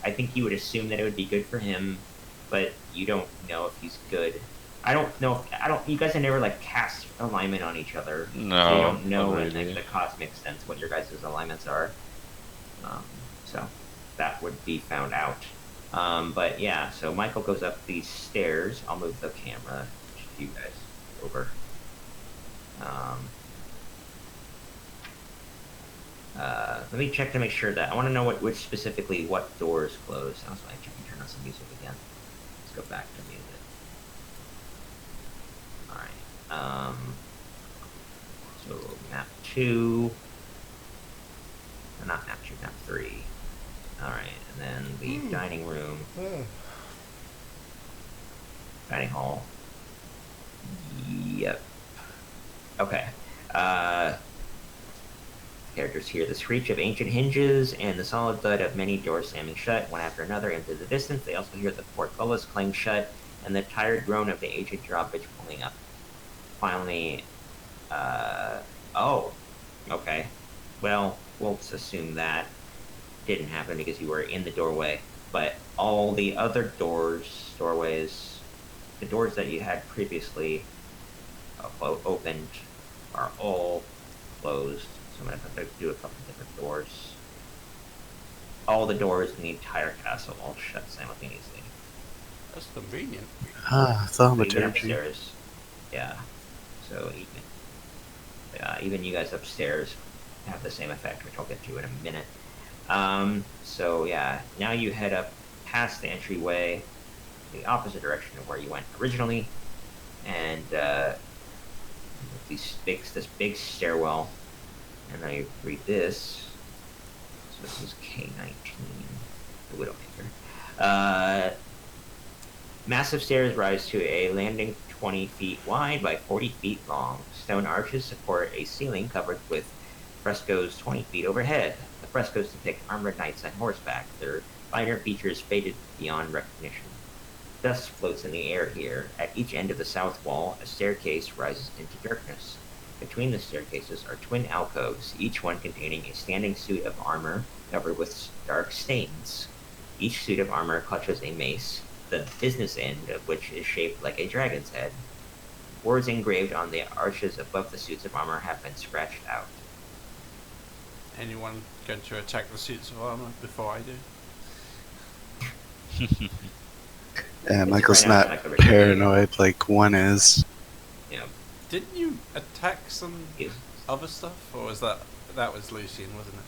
I think you would assume that it would be good for him, but you don't know if he's good. You guys have never like cast alignment on each other. So No, you don't know not in really. the cosmic sense what your guys' alignments are. So that would be found out. But yeah, so Michael goes up these stairs. I'll move the camera to you guys over. Let me check to make sure that I want to know which specifically what doors close. Also, I can turn on some music again. Let's go back to music. All right. So map 2. Not map 2, map 3. Alright, and then the dining room. Dining hall. Yep. Okay. Characters hear the screech of ancient hinges and the solid thud of many doors slamming shut, one after another, into the distance. They also hear the portcullis clang shut and the tired groan of the aged drawbridge pulling up. Finally, oh, okay. Well, we'll just assume that didn't happen because you were in the doorway. But all the other doorways, the doors that you had previously opened are all closed. So I'm going to have to do a couple different doors. All the doors in the entire castle all shut simultaneously. That's convenient. Thaumaturgy. Upstairs. Yeah. So even you guys upstairs have the same effect, which I'll get to in a minute. So yeah, now you head up past the entryway, the opposite direction of where you went originally, and this big stairwell. And I read this. So this is K19, the Widowmaker. Massive stairs rise to a landing 20 feet wide by 40 feet long. Stone arches support a ceiling covered with frescoes 20 feet overhead. The frescoes depict armored knights on horseback, their finer features faded beyond recognition. Dust floats in the air here. At each end of the south wall, a staircase rises into darkness. Between the staircases are twin alcoves, each one containing a standing suit of armor covered with dark stains. Each suit of armor clutches a mace, the business end of which is shaped like a dragon's head. Words engraved on the arches above the suits of armor have been scratched out. Anyone going to attack the suits of armor before I do? Yeah, Michael's not paranoid like one is. Yeah. Didn't you attack some Yes. other stuff, or was that was Lucian, wasn't it?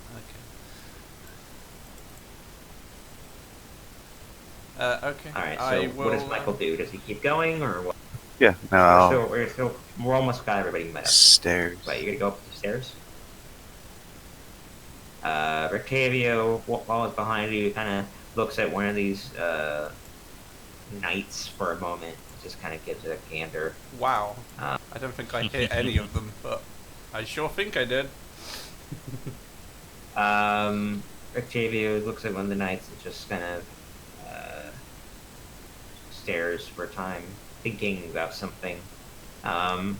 Okay. Okay. Alright, so I will, what does Michael do? Does he keep going, or what? Yeah, no. We're almost got everybody met up. Stairs. Right, you're gonna go up the stairs? Rictavio, while it's behind you, kind of looks at one of these knights for a moment, just kind of gives it a gander. Wow. I don't think I hit any of them, but I sure think I did. Rictavio looks at one of the knights and just kind of stares for a time, thinking about something. Can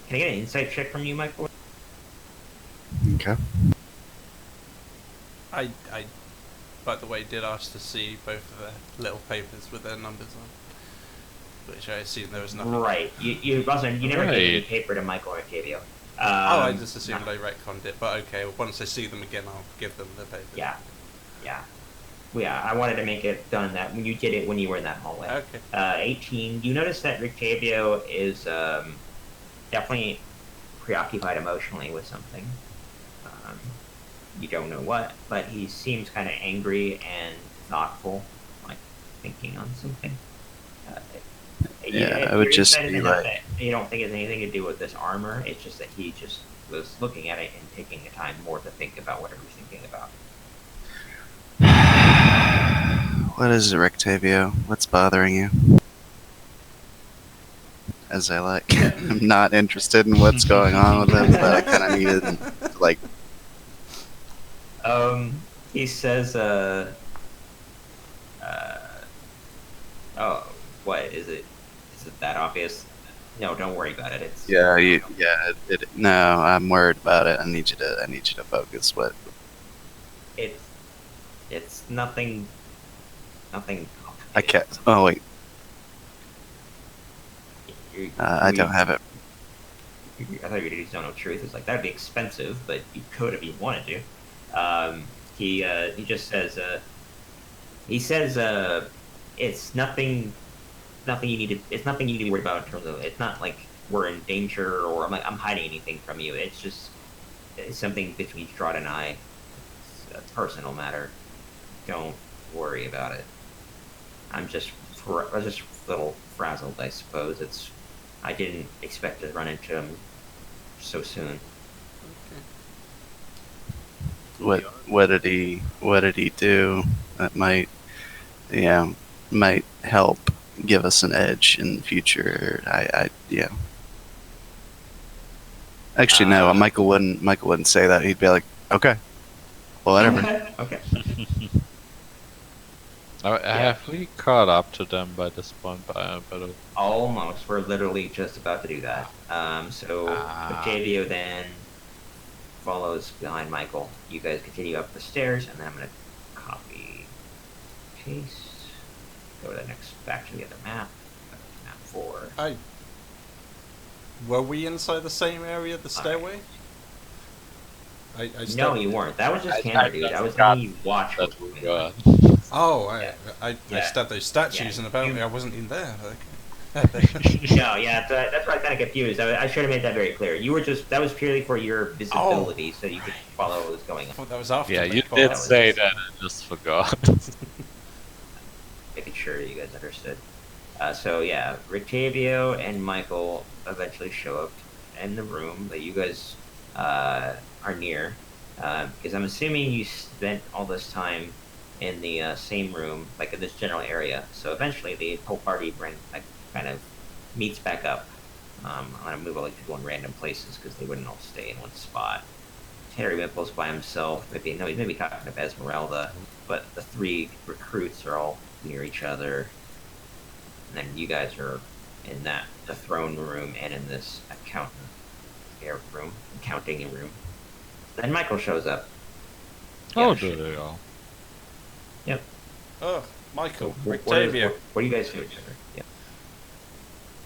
I get an insight check from you, Michael? Okay. I, by the way, did ask to see both of the little papers with their numbers on, which I assume there was nothing. Right. You never gave any paper to Michael or Rictavio. I just assumed I retconned it, but okay, once I see them again, I'll give them the papers. Yeah. I wanted to make it done that when you did it when you were in that hallway. Okay. 18. You notice that Rictavio is definitely preoccupied emotionally with something. You don't know what, but he seems kind of angry and thoughtful, like thinking on something. I would just be like... You don't think it has anything to do with this armor, it's just that he just was looking at it and taking the time more to think about whatever he's thinking about. What is it, Rictavio? What's bothering you? As I like, I'm not interested in what's going on with him, but I kind of needed, like... He says, oh, what, is it that obvious? No, don't worry about it, it's... No, I'm worried about it. I need you to focus. What? It's nothing complicated. I can't, oh wait. I don't have it. I thought you did Zone of Truth. It's like, that'd be expensive, but you could if you wanted to. He just says, it's nothing you need to be worried about in terms of, it's not like we're in danger or I'm hiding anything from you. It's just something between Strahd and I. It's a personal matter. Don't worry about it. I'm just a little frazzled, I suppose. It's I didn't expect to run into him so soon. What did he do that might might help give us an edge in the future? Yeah. Actually, no. Michael wouldn't say that. He'd be like, okay, well, whatever. Okay. Have we caught up to them by this point? Almost. We're literally just about to do that. So Octavio then follows behind Michael. You guys continue up the stairs, and then I'm gonna copy, paste, go to the next, back to the other map. Map 4. Were we inside the same area, the stairway? No, you weren't. That was just Tanner, dude. I was letting you watch what was going on. Oh, I Yeah. stabbed those statues, Yeah. and apparently I wasn't in there. No, yeah, that's why I kind of confused. I should have made that very clear. You were just, that was purely for your visibility, so you could follow what was going I on. thought that was after. Yeah, the you call. did That was say just- that. I just forgot. Making sure you guys understood. So yeah, Rictavio and Michael eventually show up in the room that you guys are near, because I'm assuming you spent all this time in the same room, like in this general area. So eventually the whole party kind of meets back up. I'm gonna move all like people in random places because they wouldn't all stay in one spot. Terry Wimple's by himself. He's maybe talking to Esmeralda, but the 3 recruits are all near each other. And then you guys are in the throne room and in this accounting room. Then Michael shows up. Oh, Yeah, do they all? Yep. Oh, Michael, What Octavio. do you guys do together? Yep.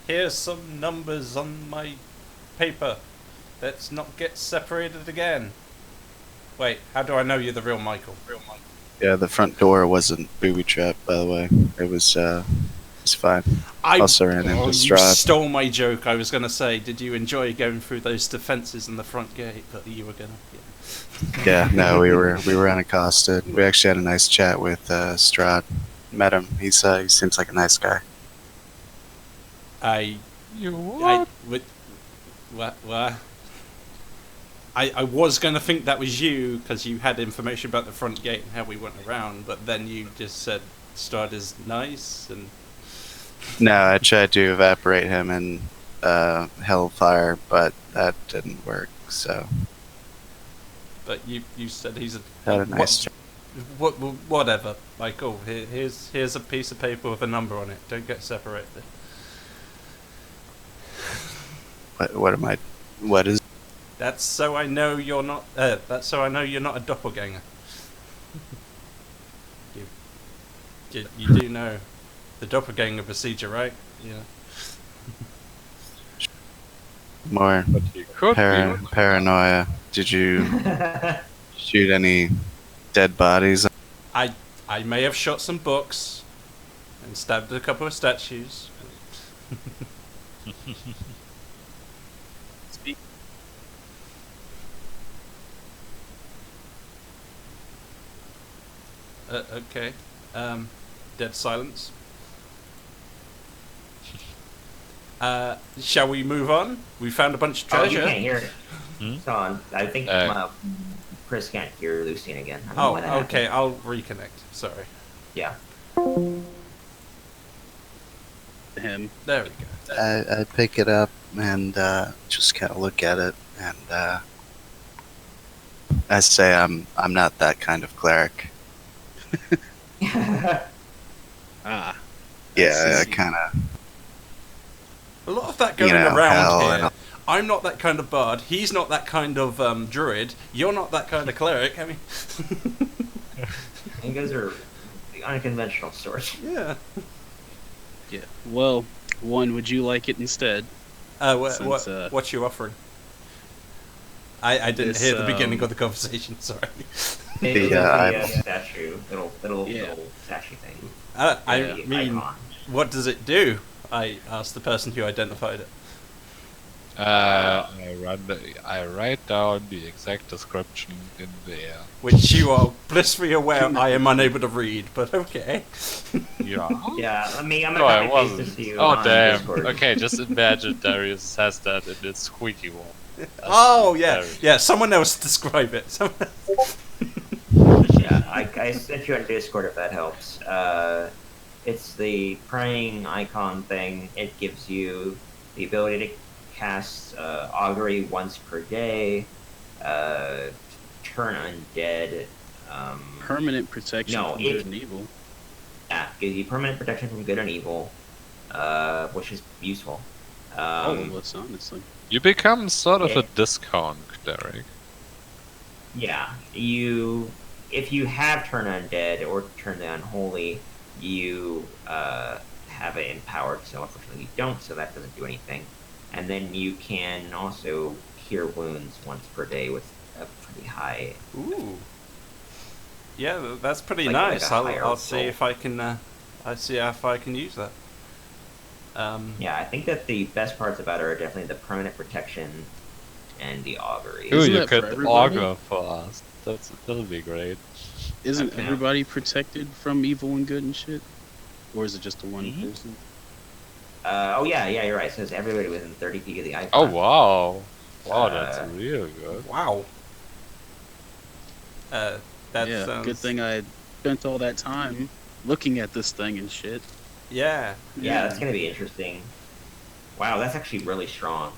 Here's some numbers on my paper. Let's not get separated again. Wait, how do I know you're the real Michael? Yeah, the front door wasn't booby trapped, by the way. It was fine. I Also ran into you Strahd. stole my joke. I was going to say, did you enjoy going through those defences in the front gate? But you were going to. Yeah, no, we were unaccosted. We actually had a nice chat with Strahd. Met him. He seems like a nice guy. What? I was going to think that was you because you had information about the front gate and how we went around, but then you just said Strahd is nice and. No, I tried to evaporate him in Hellfire, but that didn't work. So But you said he's a. had a nice chat. Whatever, Michael. Here's a piece of paper with a number on it. Don't get separated. What is? That's so I know you're not. That's so I know you're not a doppelganger. You do know the doppelganger procedure, right? Yeah. More But you could be. paranoia. Did you shoot any dead bodies? I may have shot some books and stabbed a couple of statues. Speak. Okay. Dead silence. Shall we move on? We found a bunch of Oh, treasure. you can't hear it. Hmm? So I think Chris can't hear Lucian again. I don't know Oh, why that okay. happened. I'll reconnect. Sorry. Yeah. Him. There we go. I pick it up and just kind of look at it, and I say I'm not that kind of cleric. Ah. Yeah, I see. kind of. A lot of that going hell, around and here. I'm not that kind of bard. He's not that kind of druid. You're not that kind of cleric. I mean, You guys are the unconventional sort. yeah. Yeah. Well, would you like it instead? Since, What's you offering? I didn't This, hear the beginning of the conversation. Sorry. It's Yeah, a statue, little statue thing. I The mean, icon. what does it do? I asked the person who identified it. I write down the exact description in there. Which you are blissfully aware I am unable to read, but okay. Yeah. Yeah, I mean, I'm No, gonna I copy paste this wasn't. to you Oh on damn. Discord. Okay, just imagine Darius says that in its squeaky one. That's Oh yeah, hilarious. yeah. Someone else describe it. Yeah, I sent you on Discord if that helps. It's the praying icon thing. It gives you the ability to cast augury once per day, turn undead. Permanent protection No, from it- good and evil. Yeah, gives you permanent protection from good and evil, which is useful. All of us, honestly. You become sort of Yeah. a discount, Derek. Yeah, if you have turn undead or turn the unholy, you have it empowered. So unfortunately, you don't. So that doesn't do anything. And then you can also cure wounds once per day with a pretty high. Ooh. Yeah, that's pretty Like nice. a higher I'll see roll. if I can. I see if I can use that. Yeah, I think that the best parts about it are definitely the permanent protection and the augury. Ooh, Isn't you that for could everybody? augur for us. That'll be great. Isn't Okay. everybody protected from evil and good and shit? Or is it just the one Mhm. person? Oh yeah, you're right. It says everybody within 30 feet of the icon. Oh wow. Wow, that's Uh, real good. Wow. That Yeah, sounds. good thing I spent all that time looking at this thing and shit. Yeah. Yeah, that's gonna be interesting. Wow, that's actually really strong.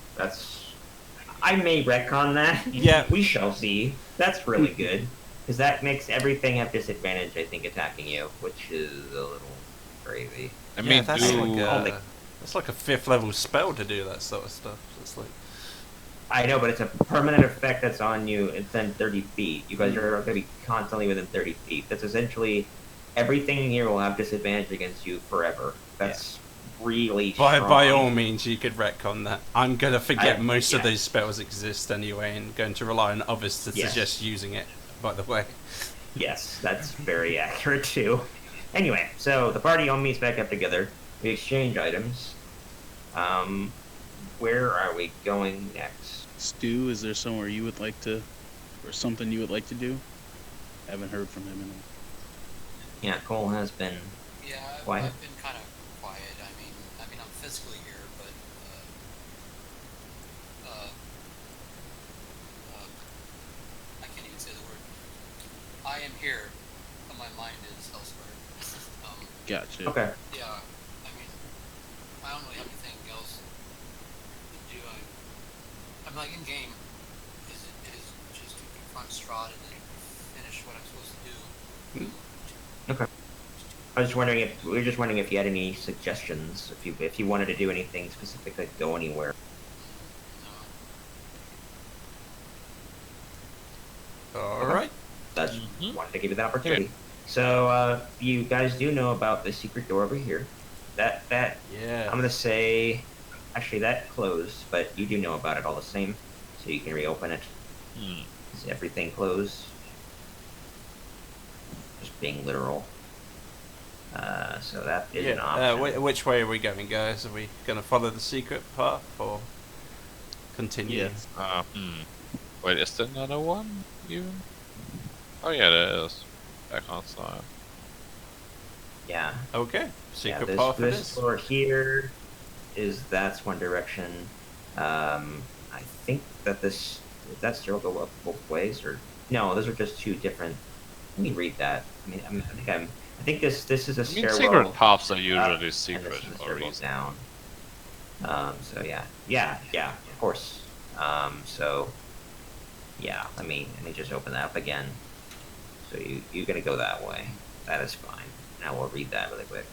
I may retcon that. Yeah. We shall see. That's really good. Because that makes everything have disadvantage, I think, attacking you, which is a little crazy. I Yeah, mean, that's do like a 5th level spell to do that sort of stuff. It's like. I know, but it's a permanent effect that's on you within 30 feet. You guys are going to be constantly within 30 feet. That's essentially everything here will have disadvantage against you forever. That's really strong. By all means, you could retcon that. I'm gonna forget I- most of yeah. these spells exist anyway, and going to rely on others to Yes. suggest using it. By the way. Yes, that's very accurate too. Anyway, so the party all meets back up together. We exchange items. Where are we going next? Stu, is there somewhere you would like to, or something you would like to do? Haven't heard from him in Yeah, Cole has been. Yeah, Quiet. I've been kind of quiet. I mean, I'm physically here, but I can't even say the word. I am here, but my mind is elsewhere. Gotcha. Okay. Yeah, I mean, I don't really have anything else to do. I'm like in game. Is just to confront Strahd and then finish what I'm supposed to do. I was just wondering if you had any suggestions, if you wanted to do anything specific, like go anywhere. No. All right. That's Mhm. wanted to give you that opportunity. So you guys do know about the secret door over here. That Yeah. I'm gonna say, actually that closed, but you do know about it all the same, so you can reopen it. Hmm. Is everything closed? Just being literal. So that is an option. Which way are we going, guys? Are we gonna follow the secret path or continue? Yes. Wait, is there another one even? Oh yeah, there is. Back outside. Yeah. Okay. Secret Yeah, path it this is. floor here that's one direction. I think that does that still go up both ways, or no? Those are just two different. Let me read that. I mean, I think this is a I mean, stairwell. secret paths are up, usually and this secret is a for a stairwell reason. down. So yeah, of course. So yeah, let me just open that up again. So you're gonna go that way. That is fine. Now we'll read that really quick.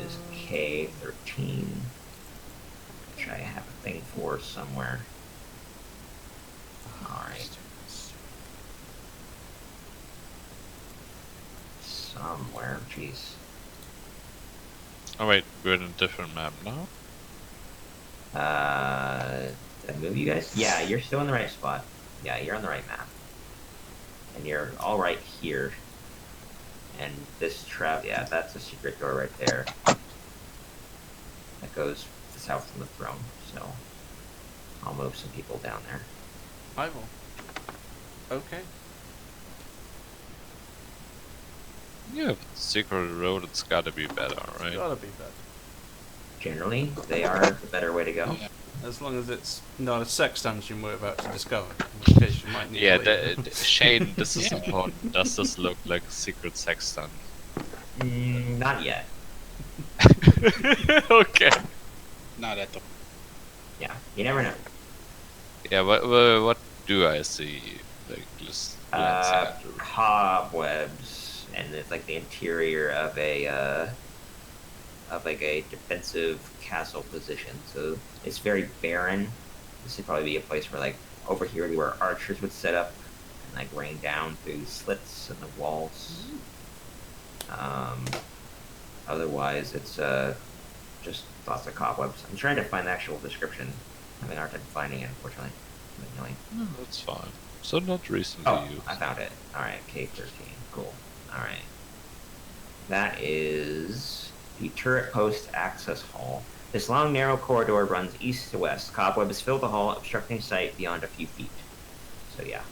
Is K13, which I have a thing for somewhere. Alright. Somewhere, jeez. Oh wait, we're in a different map now? Did I move you guys? Yeah, you're still in the right spot. Yeah, you're on the right map. And you're all right here. And this trap, yeah, that's a secret door right there. That goes south from the throne, so I'll move some people down there. I will. Okay. Yeah, secret road, it's gotta be better, right? Gotta be better. Generally, they are the better way to go. As long as it's not a sex dungeon we're about to discover, in which case you might need Yeah, to leave. Shane, this is important. Does this look like a secret sex dungeon? Not yet. Okay. Not at the. Yeah, you never know. Yeah, what do I see? Like, just glancing at the room. Cobwebs, and it's like the interior of a defensive castle position. So it's very barren. This would probably be a place where, like, over here where archers would set up and like rain down through slits in the walls. Otherwise, it's just lots of cobwebs. I'm trying to find the actual description. I'm having a hard time finding it, unfortunately. Annoying. No, that's fine. So not recently Oh, used. I found it. Alright, K13. Cool. Alright. That is the turret post access hall. This long, narrow corridor runs east to west. Cobwebs fill the hall, obstructing sight beyond a few feet. So yeah,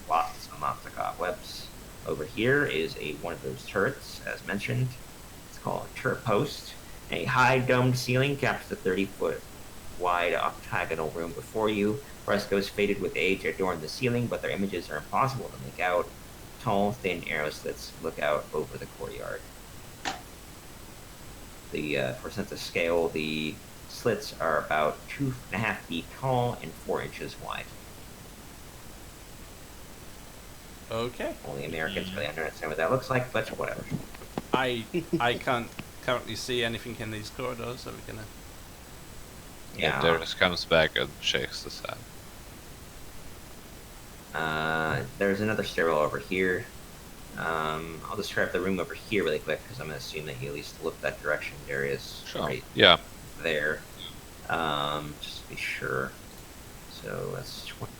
lots and lots of cobwebs. Over here is one of those turrets, as mentioned. It's called a turret post. A high domed ceiling caps the 30-foot wide octagonal room before you. Frescoes faded with age adorn the ceiling, but their images are impossible to make out. Tall, thin arrow slits look out over the courtyard. For sense of scale, the slits are about 2.5 feet tall and 4 inches wide. Okay. Only Americans really understand what that looks like, but whatever. I can't currently see anything in these corridors, so we're gonna. Yeah. Darius comes back and shakes his head. There's another stairwell over here. I'll describe the room over here really quick because I'm gonna assume that you at least look that direction. Darius, right Yeah. there. Just to be sure. So that's 20.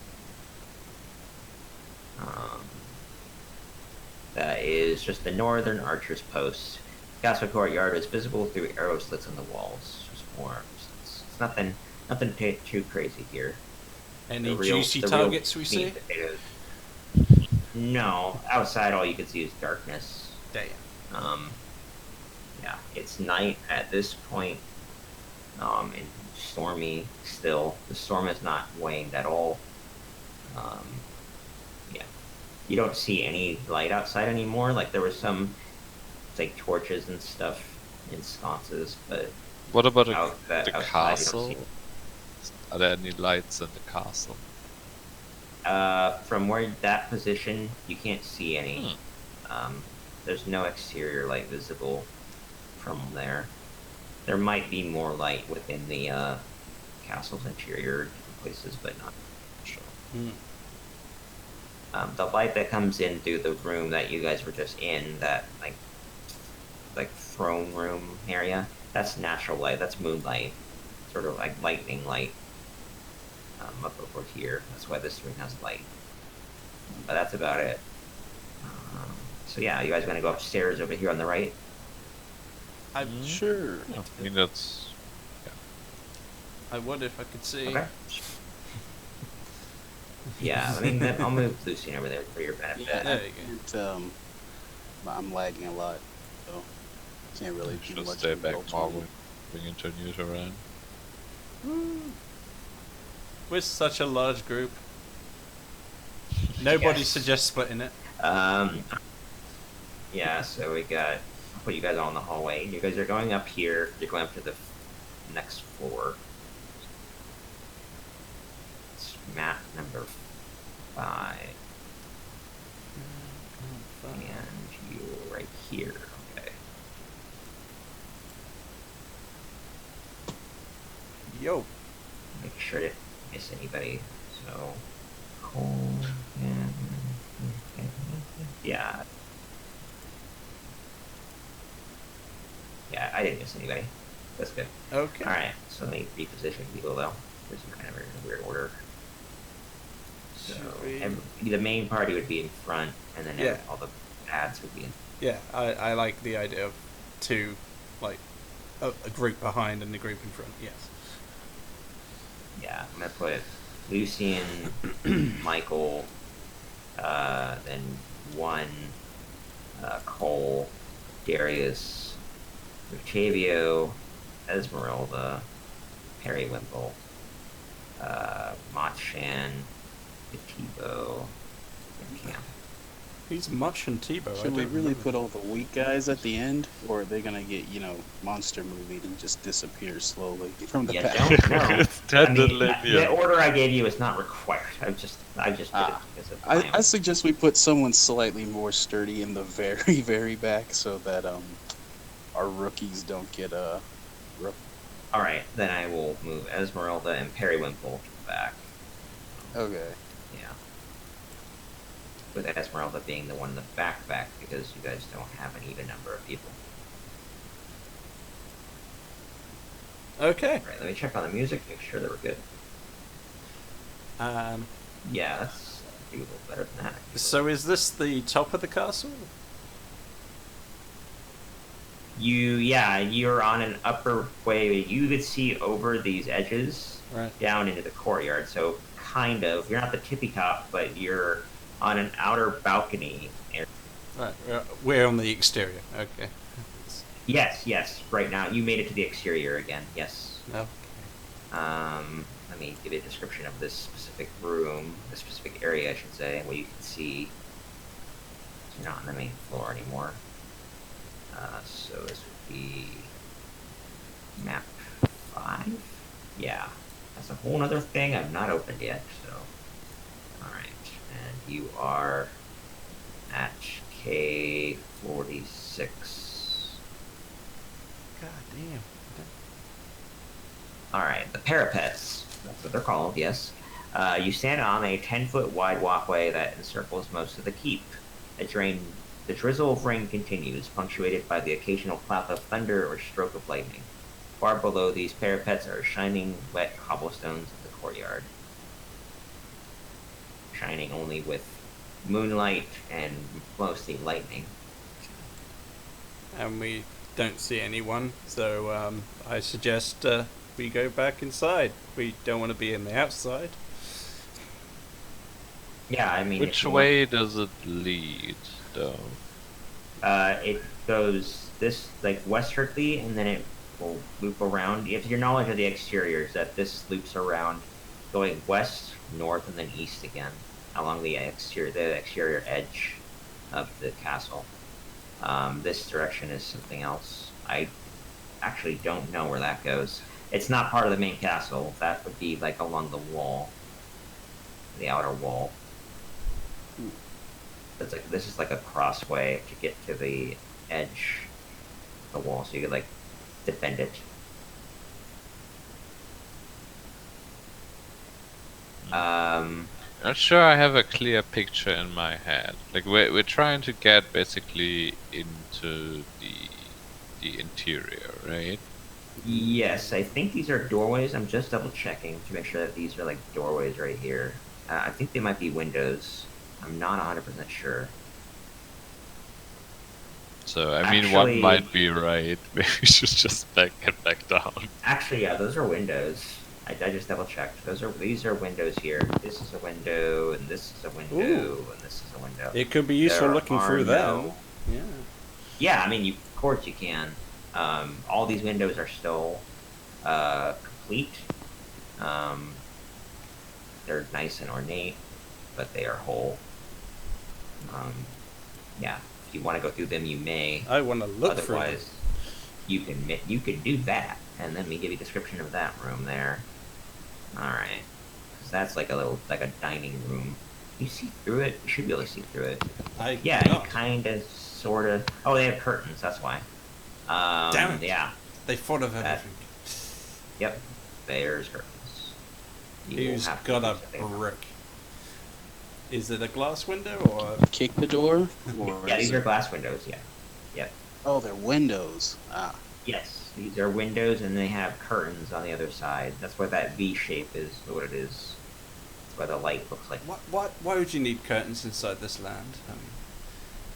That is just the northern archer's post. Castle courtyard is visible through arrow slits in the walls. Just more. It's nothing too crazy here. Any The real- juicy the real targets we meat see? and potatoes. No, outside all you can see is darkness. Damn. Yeah, it's night at this point. And stormy still. The storm has not waned at all. Yeah, you don't see any light outside anymore. Like there was some, like torches and stuff in sconces, but What about the outside you don't castle? see- Are there any lights in the castle? From where that position, you can't see any. There's no exterior light visible from there. There might be more light within the castle's interior places, but not sure. The light that comes in through the room that you guys were just in, that like throne room area, that's natural light. That's moonlight, sort of like lightning light. Up over here. That's why this room has light. But that's about it. So yeah, you guys gonna go upstairs over here on the right? Sure. I mean, that's... I would if I could see. Okay. Yeah, I mean, I'll move Lucian over there for your benefit. Yeah, There you go. I'm lagging a lot, so can't really do Should much. stay with back Ultimate. more when we introduce around. We're such a large group. Nobody Yes. suggests splitting it. Yeah, so we got, I'll put you guys all in the hallway. You guys are going up here. You're going up to the next floor. It's map number 5. And you're right here. Okay. Yo. Make sure to miss anybody. So, Cole, yeah. Yeah, I didn't miss anybody. That's good. Okay. Alright, so let me reposition people though. There's some kind of in a weird order. So, Should we- the main party would be in front, and then Yeah. all the ads would be in Yeah, I like the idea of two, like a group behind and a group in front. Yes. Yeah, I'm gonna put Lucian, Michael, then one, Cole, Darius, Octavio, Esmeralda, Periwinkle, Mach-Shan, Tebow, and Camp. Who's Much and Tebow? I Should we don't really remember. put all the weak guys at the end, or are they gonna get, monster movied and just disappear slowly from the Yeah, pack? don't know. It's I mean, totally, the order I gave you is not required. I just did it because of my I own. suggest we put someone slightly more sturdy in the very, very back so that our rookies don't get All right, then I will move Esmeralda and Periwinkle back. Okay. Yeah. With Esmeralda being the one in the back because you guys don't have an even number of people. Okay. All right, let me check on the music, make sure that we're good. Um. Yeah, that's do a little better than that. So is this the top of the castle? You're on an upper way. You could see over these edges Right. down into the courtyard. So kind of, you're not the tippy top, but you're on an outer balcony. Right. We're on the exterior. Okay. Yes. Right now, you made it to the exterior again. Yes. No. Let me give you a description of this specific room, this specific area, I should say, what you can see. You're not on the main floor anymore. So this would be map 5. Yeah, that's a whole nother thing I've not opened yet. So, all right, and you are at K46. God damn. All right, the parapets. That's what they're called. Yes. You stand on a 10-foot wide walkway that encircles most of the keep. The drizzle of rain continues, punctuated by the occasional clap of thunder or stroke of lightning. Far below these parapets are shining, wet cobblestones of the courtyard, shining only with moonlight and mostly lightning. And we don't see anyone, so I suggest we go back inside. We don't want to be in the outside. Yeah, I mean, Which way does it lead, though? It goes this like westwardly, and then it will loop around. If your knowledge of the exteriors, that this loops around, going west, north, and then east again along the exterior edge of the castle. This direction is something else. I actually don't know where that goes. It's not part of the main castle. That would be like along the wall, the outer wall. It's like this is like a crossway to get to the edge of the wall, so you could like defend it. Not sure I have a clear picture in my head. Like we're trying to get basically into the interior, right? Yes, I think these are doorways. I'm just double checking to make sure that these are like doorways right here. I think they might be windows. I'm not 100% sure. So I mean, one Actually- might be right. Maybe we should just get back down. Actually, yeah, those are windows. I just double checked. These are windows here. This is a window, and this is a window, Ooh. and this is a window. It could be useful There looking are through them. no- Yeah. Yeah, I mean, of course you can. All these windows are still complete. They're nice and ornate, but they are whole. Yeah, if you want to go through them, you may. I want to look through them. Otherwise, you can do that, and let me give you a description of that room there. All right, because that's like a dining room. You see through it. You should be able to see through it. Yeah, you cannot. kind of, sort of. Oh, they have curtains. That's why. Damn it. Yeah. They thought of That- everything. Yep. There's curtains. You will Who's have to got do a something. brick? Is it a glass window or? Kick the door? Or Yeah, is these are it- glass windows. Yeah. Oh, they're windows. Ah. Yes, these are windows, and they have curtains on the other side. That's why that V shape is what it is. That's why the light looks like. Why would you need curtains inside this land?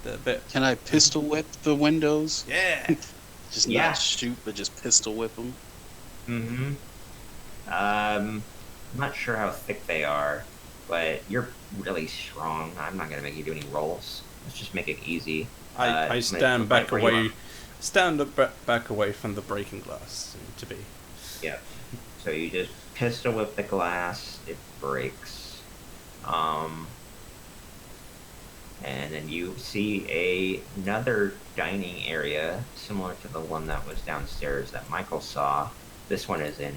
The bit. Can I pistol whip the windows? Yeah. Just Yeah. not shoot, but just pistol whip them. Mm-hmm. I'm not sure how thick they are, but you're really strong. I'm not gonna make you do any rolls. Let's just make it easy. I I'm gonna stand put back where you away. are. Stand back away from the breaking glass. To be. Yeah. So you just pistol whip the glass. It breaks. And then you see another dining area similar to the one that was downstairs that Michael saw. This one is in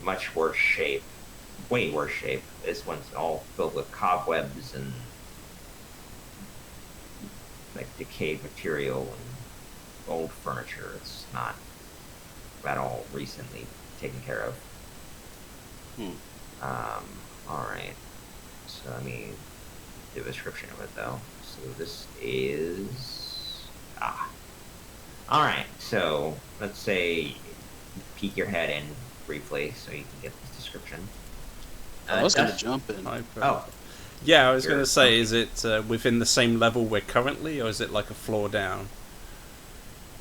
much worse shape, way worse shape. This one's all filled with cobwebs and like decayed material and old furniture. It's not at all recently taken care of. All right. So let me do a description of it though. So this is all right. So let's say peek your head in briefly so you can get this description. I was gonna Dust- jump in. Oh, Yeah, I was going You're to say, okay. is it within the same level we're currently, or is it like a floor down?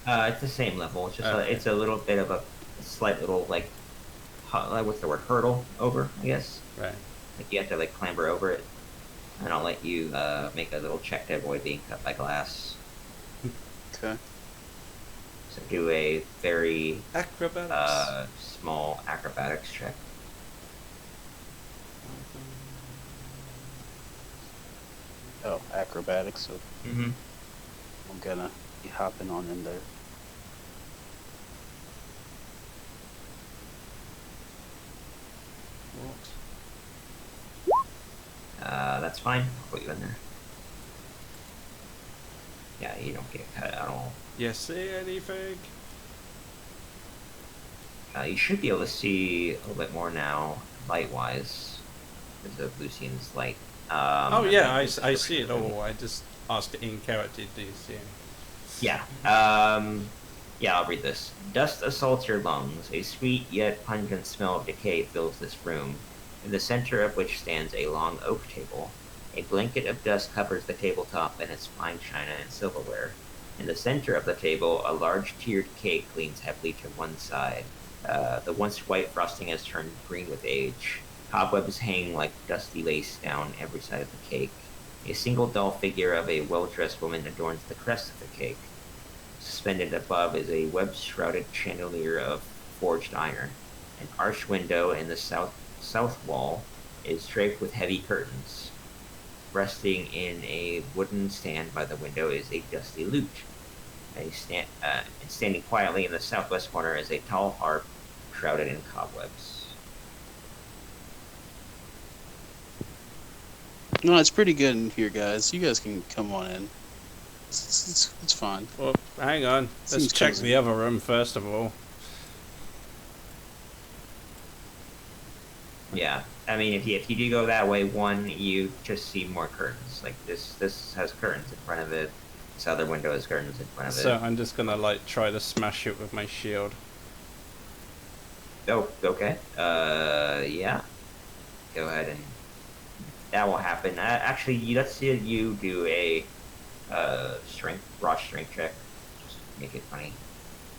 it's the same level. It's just Okay. it's a little bit of a slight little like what's the word, hurdle over, I guess. Right. Like you have to like clamber over it, and I'll let you make a little check to avoid being cut by glass. Okay. So do a very Acrobatics. small acrobatics check. Oh, acrobatics. So Mm-hmm. I'm gonna be hopping on in there. That's fine. I'll put you in there. Yeah, you don't get cut at all. You see anything? You should be able to see a little bit more now, light-wise, because of Lucian's light. Oh and yeah, then I the see it description. all. I just asked it in character. Do you see anything? Yeah. Yeah, I'll read this. Dust assaults your lungs. A sweet yet pungent smell of decay fills this room, in the center of which stands a long oak table. A blanket of dust covers the tabletop and its fine china and silverware. In the center of the table, a large tiered cake leans heavily to one side. The once white frosting has turned green with age. Cobwebs hang like dusty lace down every side of the cake. A single doll figure of a well-dressed woman adorns the crest of the cake. Suspended above is a web-shrouded chandelier of forged iron. An arched window in the south wall is draped with heavy curtains. Resting in a wooden stand by the window is a dusty lute. And standing quietly in the southwest corner is a tall harp shrouded in cobwebs. No, it's pretty good in here, guys. You guys can come on in. It's fine. Well, hang on. Let's Seems check cozy. the other room first of all. Yeah, I mean, if you do go that way, one, you just see more curtains. Like this has curtains in front of it. This other window has curtains in front of it. So I'm just gonna like try to smash it with my shield. Oh, okay. Yeah. Go ahead and that will happen. Actually, let's see you do a raw strength check. Just make it funny.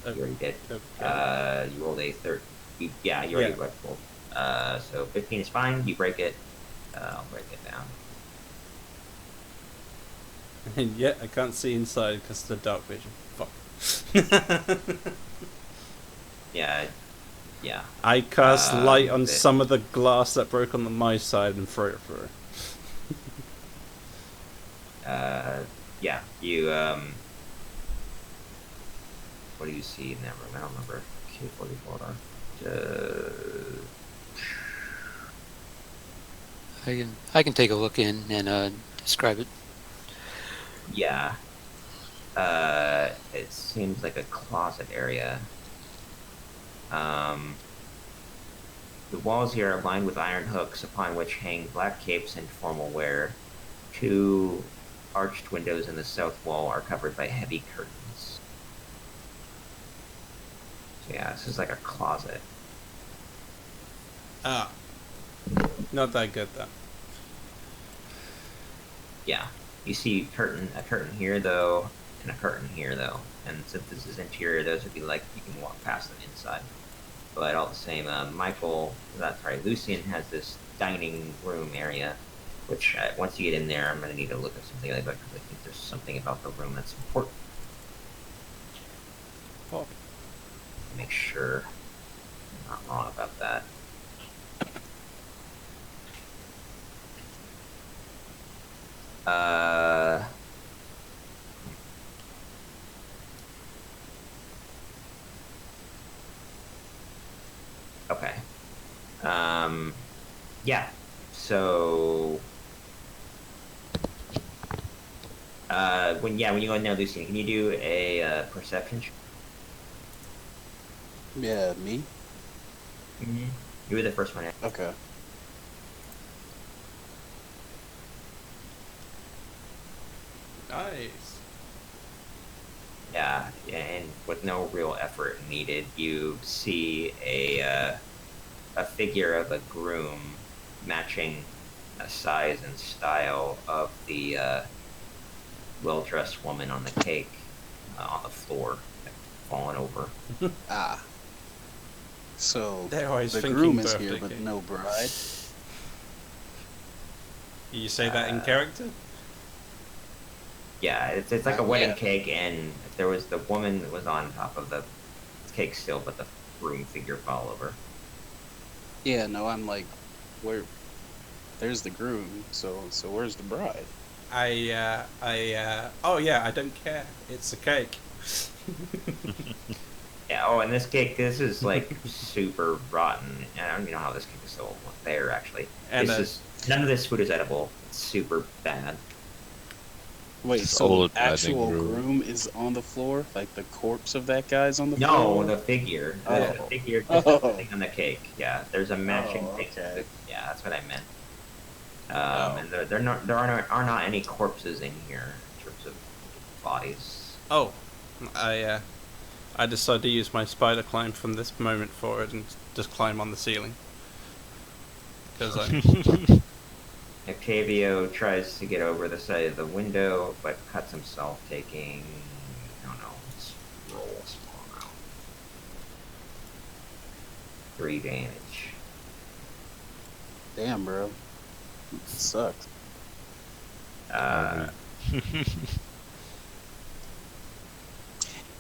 You already did. Okay. You rolled a third. You already Yeah. rolled. So 15 is fine. You break it. I'll break it down. And yet I can't see inside because of the dark vision. Fuck. Yeah. Yeah. I cast light on it- some of the glass that broke on my side and threw it through. Yeah. You what do you see in that room? I don't remember. K44. I can take a look in and describe it. Yeah. It seems like a closet area. The walls here are lined with iron hooks upon which hang black capes and formal wear. Two arched windows in the south wall are covered by heavy curtains. So yeah, this is like a closet. Ah. Not that good though. Yeah. You see a curtain here though, and a curtain here though. And since this is interior, those would be like you can walk past them inside. But all the same, Lucian has this dining room area, which once you get in there, I'm gonna need to look at something like that because I think there's something about the room that's important. Oh. Make sure I'm not wrong about that. Okay. Yeah. So, when you go in there, Lucian, can you do a perception check? Yeah, me? Mm-hmm. You were the first one. Okay. Nice. Yeah, and with no real effort needed, you see a figure of a groom matching a size and style of the well-dressed woman on the cake on the floor, fallen over. Ah. So They're always the thinking groom is birthday here, but cake. no bride. You say that in character? Yeah, it's like a wedding Yeah. cake, and there was the woman that was on top of the cake still, but the groom figure fell over. Yeah, no, I'm like, where? There's the groom. So where's the bride? Oh yeah, I don't care. It's a cake. Yeah. Oh, and this cake, this is like super rotten. And I don't even know how this cake is still there. Actually, And none of this food is edible. It's super bad. Wait, It's so old the actual wedding groom is on the floor? Like the corpse of that guy's on the No, floor? the figure. Oh. The figure just Oh. thing on the cake. Yeah, there's a matching Oh, cake. okay. Yeah, that's what I meant. Oh. And there are not any corpses in here in terms of bodies. oh, I decided to use my spider climb from this moment forward and just climb on the ceiling. Because Octavio tries to get over the side of the window, but cuts himself, taking, I don't know, let's roll a small amount. 3 damage. Damn, bro. It sucks.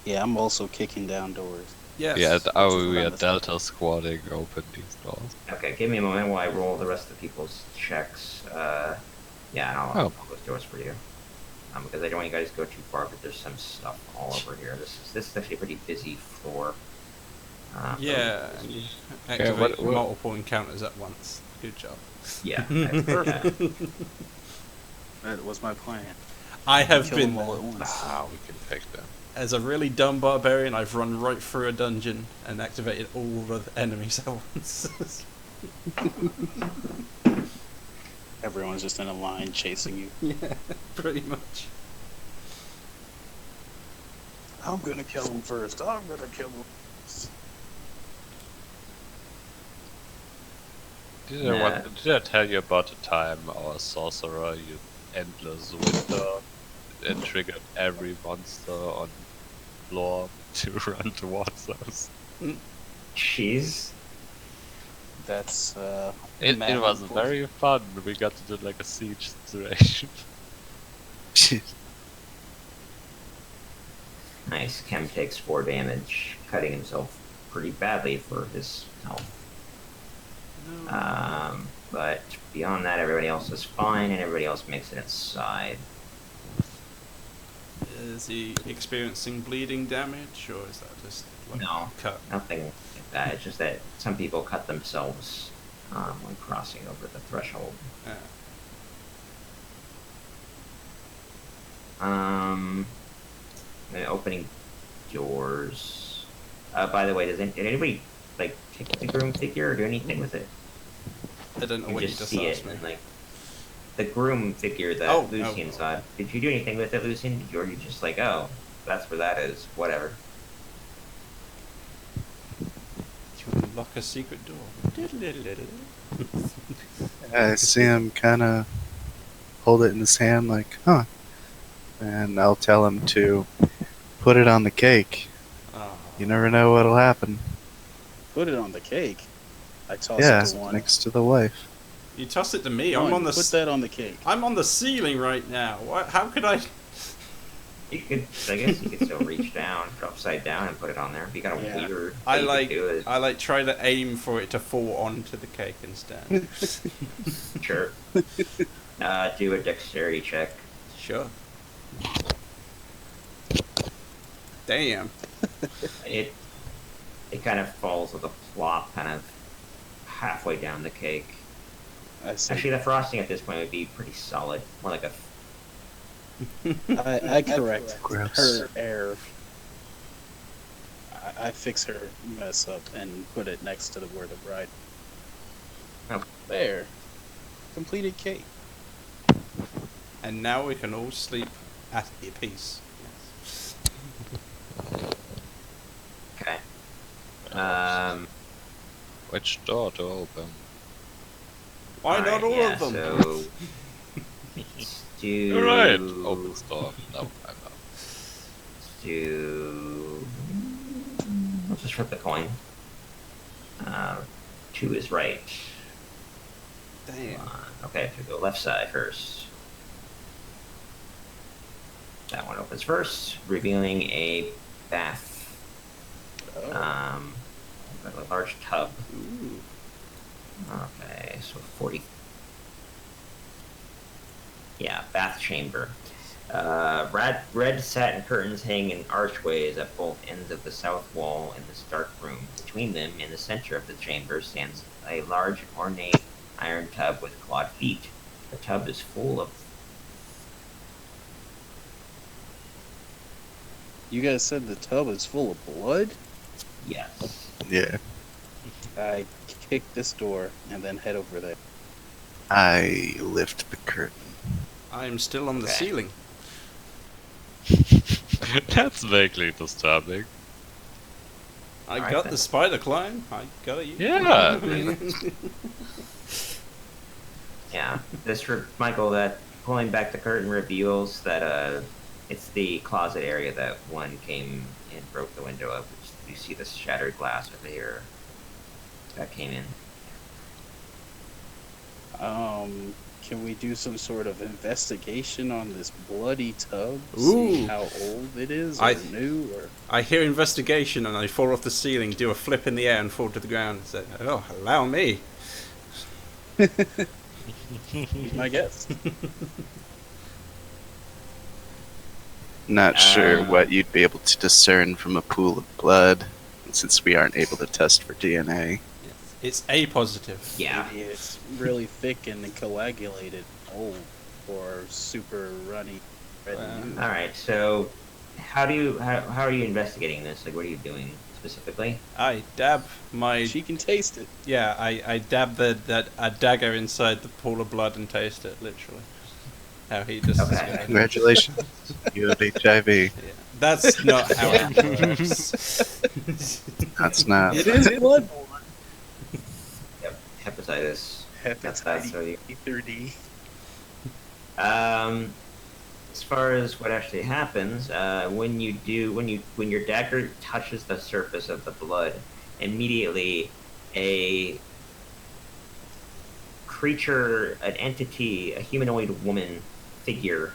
Yeah, I'm also kicking down doors. yes. Yeah, is we around are the Delta squatting open these doors. Okay, give me a moment while I roll the rest of people's checks. Yeah, and I'll close doors for you. Because I don't want you guys to go too far, but there's some stuff all over here. This is actually a pretty busy floor. Yeah, and you activate multiple encounters at once. Good job. Yeah. Perfect. That was my plan. I have Kill been them all at once. Ah, we can pick them. as a really dumb barbarian. I've run right through a dungeon and activated all the enemies at once. Everyone's just in a line chasing you. Yeah, pretty much. I'm gonna kill him first. I'm gonna kill him first. Did I tell you about the time our sorcerer used endless winter and triggered every monster on the floor to run towards us? Jeez. That's It mad was impulse. very fun. We got to do like a siege situation. Nice. Chem takes 4 damage, cutting himself pretty badly for his health. But beyond that, everybody else is fine, and everybody else makes it inside. Is he experiencing bleeding damage, or is that just like No. cut? Nothing like that. It's just that some people cut themselves when crossing over the threshold. Opening doors. By the way, did anybody like take the groom figure or do anything with it? I don't know You what you just just see it, asked me. and, like the groom figure that Oh, Lucian oh. saw. Did you do anything with it, Lucian? Or you just like, oh, that's where that is. Whatever. You unlock a secret door. I see him kind of hold it in his hand, like, huh, and I'll tell him to put it on the cake. Oh. You never know what'll happen. Put it on the cake. I toss Yeah, it to one. next to the wife. You toss it to me. One, I'm on the. put that on the cake. I'm on the ceiling right now. What? How could I? You could, I guess, you could still reach down, upside down, and put it on there. If you got a Yeah. weird. I way you like. could do it. I like try to aim for it to fall onto the cake instead. Sure. Do a dexterity check. Sure. Damn. It kind of falls with a plop, kind of halfway down the cake. I say, Actually, the frosting at this point would be pretty solid, more like a. I correct Gross. her error. I fix her mess up and put it next to the word of bride. Oh. There. Completed cake. And now we can all sleep at peace. Okay. Which door to open? Why not all yeah, of them? So. Let's do. Alright, open the door. No, I'm not. Let's do. Let's just flip the coin. 2 is right. Damn. Okay, so go left side first. That one opens first, revealing a bath. Oh. A large tub. Ooh. Okay, so 40. Yeah, bath chamber. Red satin curtains hang in archways at both ends of the south wall in this dark room. Between them, in the center of the chamber, stands a large, ornate iron tub with clawed feet. The tub is full of. You guys said the tub is full of blood? Yes. Yeah. I kick this door and then head over there. I lift the curtain. I'm still on the Okay. ceiling. That's vaguely disturbing. I Alright got then. the spider climb. I got you. Yeah. Yeah. Michael, that pulling back the curtain reveals that it's the closet area that one came and broke the window up. You see the shattered glass over here. That came in. Can we do some sort of investigation on this bloody tub? Ooh. See how old it is, or I- new, or I hear investigation and I fall off the ceiling, do a flip in the air and fall to the ground and say, oh, allow me. my guess. Not sure Uh, what you'd be able to discern from a pool of blood, since we aren't able to test for DNA. It's A positive. Yeah. Maybe it's really thick and coagulated, old, or super runny. Red and new. All right. So, how are you investigating this? Like, what are you doing specifically? I dab my She can taste it. yeah. I dab a dagger inside the pool of blood and taste it literally. How he just Okay. described it. Congratulations, you have HIV. Yeah. That's not how it works. That's not. It is bloodborne. Yep. Hepatitis. That's so you. Hepatitis. As far as what actually happens, when your dagger touches the surface of the blood, immediately a creature, an entity, a humanoid woman figure,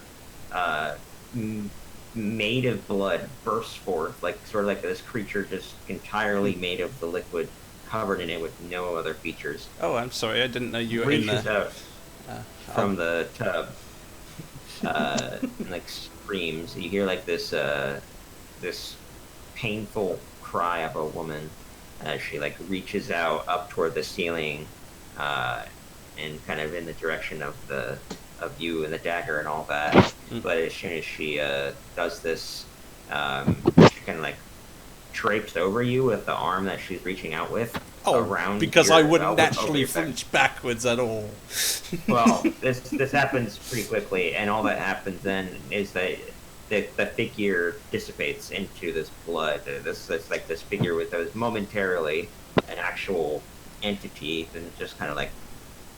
made of blood bursts forth, like sort of like this creature just entirely made of the liquid, covered in it with no other features. Oh, I'm sorry. I didn't know you were in Reaches there. out from the tub, and like screams. You hear like this painful cry of a woman as she like reaches out up toward the ceiling, and kind of in the direction of you and the dagger and all that. Mm. But as soon as she does this, she kind of like drapes over you with the arm that she's reaching out with. Oh, around because your I wouldn't elbow, over naturally your back. flinch backwards at all. Well, this happens pretty quickly, and all that happens then is that the figure dissipates into this blood. This like this figure with those momentarily an actual entity, then it just kind of like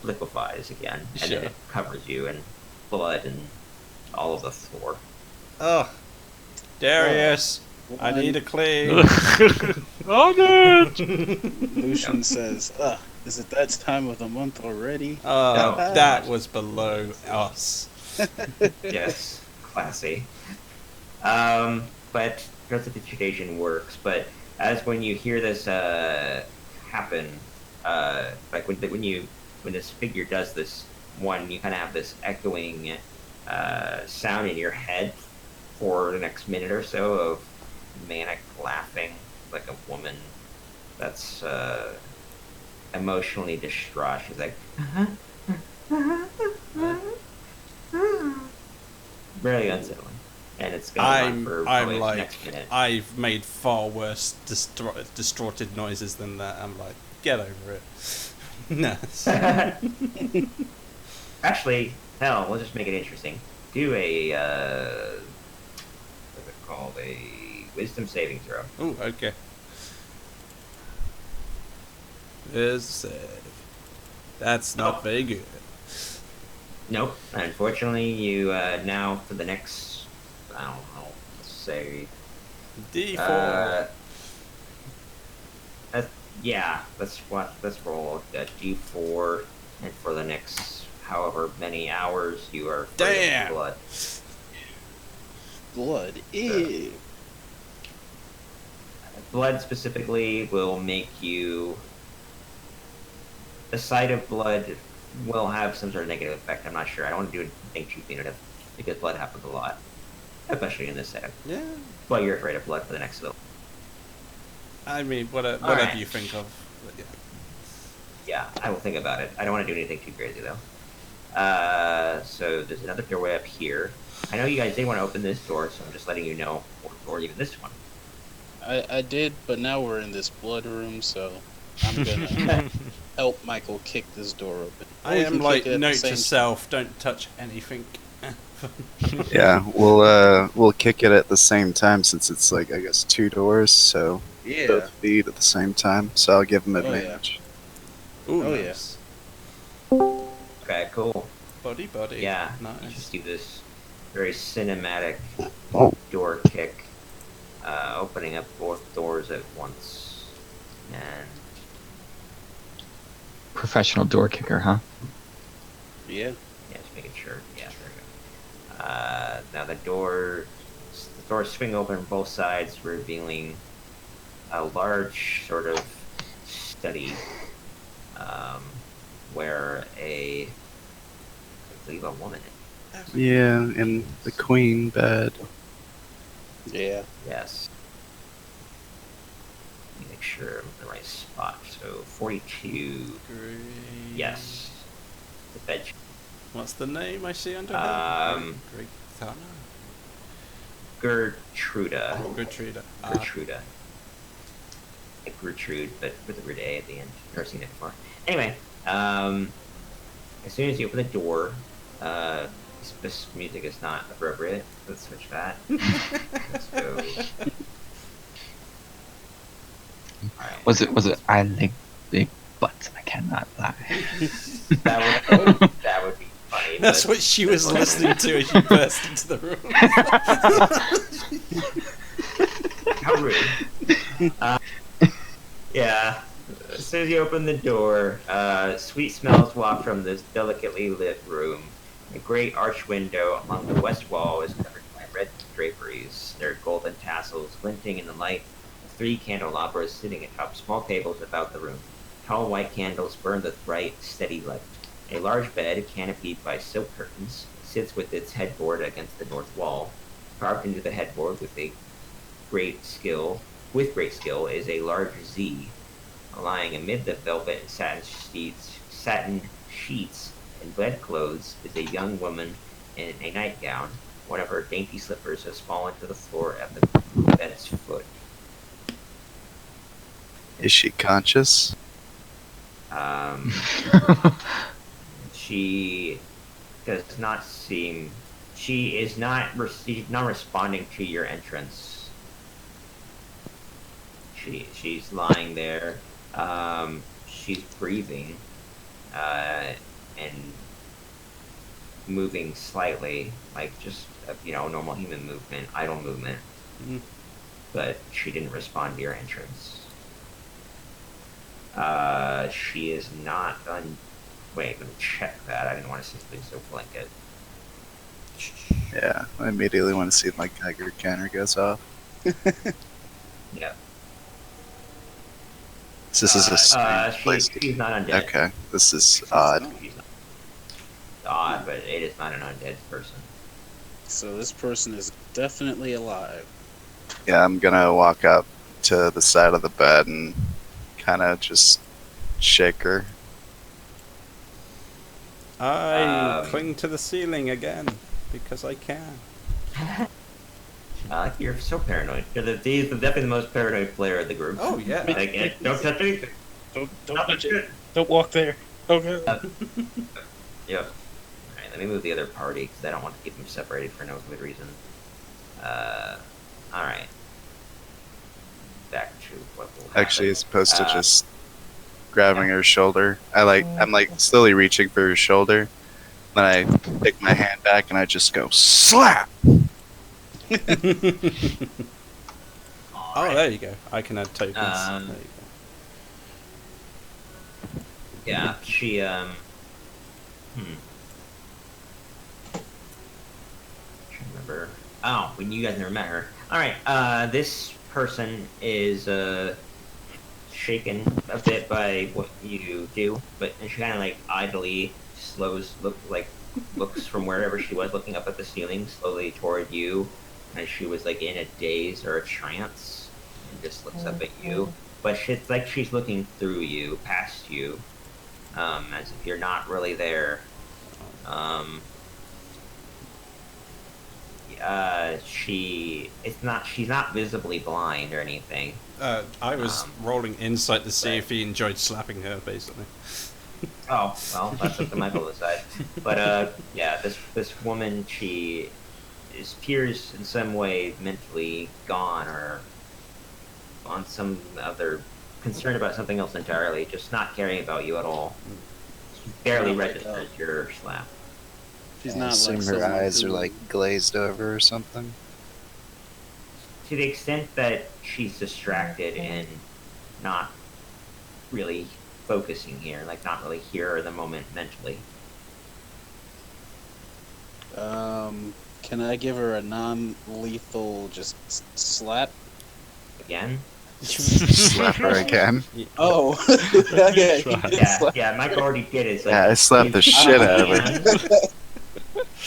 liquefies again, and then Sure. it covers you in blood and all of the floor. Oh, Darius, I need a clean. On it! Lucian says, is it that time of the month already? Oh, No. that was below us. Yes, classy. But resuscitation works. But as when you hear this happen, like when this figure does this one, you kind of have this echoing sound in your head for the next minute or so of manic laughing, like a woman that's emotionally distraught. She's like, really unsettling. And it's going on for probably the next minute. I've made far worse distorted noises than that. I'm like, get over it. No. Actually, hell, we'll just make it interesting. Do a what's it called? A wisdom saving throw. Oh, okay. That's not very good. Nope. Unfortunately, you now for the next, I don't know, let's say D4. yeah. Let's roll a D4, and for the next however many hours you are free of Damn. blood. Blood. Ew. Blood specifically will make you. The sight of blood will have some sort of negative effect. I'm not sure. I don't want to do anything too punitive because blood happens a lot, especially in this setting. Yeah. But you're afraid of blood for the next little. I mean, whatever Alright. you think of. But yeah. Yeah, I will think about it. I don't want to do anything too crazy though. So there's another doorway up here. I know you guys did want to open this door, so I'm just letting you know, or even this one. I did, but now we're in this blood room, so I'm gonna help Michael kick this door open. I Or we am can like, kick it at the note same to self, don't touch anything. Yeah, we'll kick it at the same time since it's like I guess 2 doors, so Yeah. both feet at the same time. So I'll give him Oh, yeah. advantage. Ooh, Oh, nice. Okay, cool. Buddy. Yeah, you Nice. just do this very cinematic door kick, opening up both doors at once, and Professional door kicker, huh? Yeah. yeah, just making sure. Yeah, there we go. Now the doors swing open on both sides, revealing a large sort of study, where I believe a woman. Yeah, in the queen bed. Yeah. Yes. Let me make sure I'm in the right spot. So 42. Great. Yes. The bed. What's the name I see under Um, Great Thana? Gertruda. Gertruda. Gertruda. Like Gertrude, but with a weird A at the end. Never seen it before. Anyway, as soon as you open the door, this music is not appropriate. Let's switch that. Let's go. Alright. Was it I like big butts, I cannot lie. That would be funny. That's but what she was listening to as she burst into the room. How rude. Yeah. As soon as you open the door, sweet smells waft from this delicately lit room. A great arch window along the west wall is covered by red draperies, their golden tassels glinting in the light. 3 candelabras sitting atop small tables about the room. Tall white candles burn with bright, steady light. A large bed, canopied by silk curtains, sits with its headboard against the north wall. Carved into the headboard with great skill is a large Z. Lying amid the velvet and satin sheets and bedclothes is a young woman in a nightgown. One of her dainty slippers has fallen to the floor at the bed's foot. Is she conscious? She does not seem. She is not. She's not responding to your entrance. She's lying there. She's breathing, and moving slightly, like just normal human movement, idle movement. Mhm. But she didn't respond to your entrance. She is not on. Wait, let me check that. I didn't want to simply so blanket. Yeah, I immediately want to see if my Geiger counter goes off. Yeah. So this is a strange place. She's not undead. Okay, this is odd. She's not odd, but it is not an undead person. So this person is definitely alive. Yeah, I'm gonna walk up to the side of the bed and kind of just shake her. I cling to the ceiling again because I can. You're so paranoid. You're definitely the most paranoid player of the group. Oh yeah. Like, don't touch anything. Don't Nothing touch it. good. Don't walk there. Okay. Yep. Alright, let me move the other party because I don't want to keep them separated for no good reason. Alright. Back to what will happen. Actually, as opposed to just grabbing her shoulder, I'm like slowly reaching for her shoulder. Then I take my hand back and I just go slap. Oh, there you go. I can add tokens. There you go. Yeah, she, Trying to remember. Oh, when you guys never met her. Alright, this person is, shaken a bit by what you do, but she kind of, like, idly looks from wherever she was looking up at the ceiling slowly toward you, as she was, like, in a daze or a trance, and just looks up at you. But it's like she's looking through you, past you, as if you're not really there. She's not visibly blind or anything. I was rolling insight to see if he enjoyed slapping her, basically. Oh, well, that's up to Michael to decide. But, yeah, this woman, she appears in some way mentally gone or on some other concerned about something else entirely, just not caring about you at all. She barely registers your slap. She's I not assume like her someone eyes are who- like glazed over or something. To the extent that she's distracted and not really focusing here, like not really here in the moment mentally. Can I give her a non-lethal just slap? Again? Slap her again. Oh, okay. Yeah, Mike already did it. So Yeah, I slapped the shit out of her.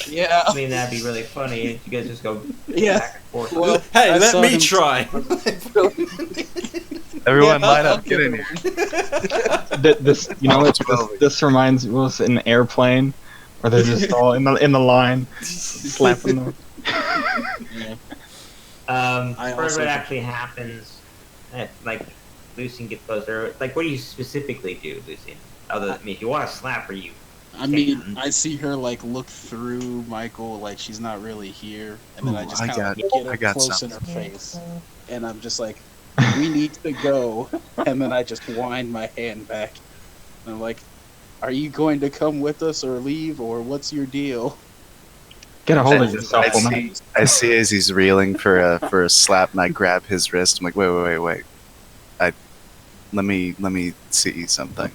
Yeah. I mean, that'd be really funny if you guys just go Yeah. back and forth. Well, Hey, I let saw me him- try. Everyone Yeah, line I'll up, get in here. This, you know, this reminds me of an airplane where they're just all in the line, slapping them. Yeah. For also- what actually happens, like Lucian gets closer. Like, what do you specifically do, Lucian? Other than, I mean, if you want to slap her, you. I mean, I see her like look through Michael like she's not really here, and then I Ooh, just I kind of got- get I up got close in her face, and I'm just like, "We need to go," and then I just wind my hand back, and I'm like, "Are you going to come with us or leave, or what's your deal?" Get a hold of I yourself, woman. I see as he's reeling for a slap, and I grab his wrist. I'm like, wait. Let me see something.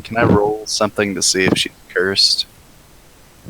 Can I roll something to see if she's cursed?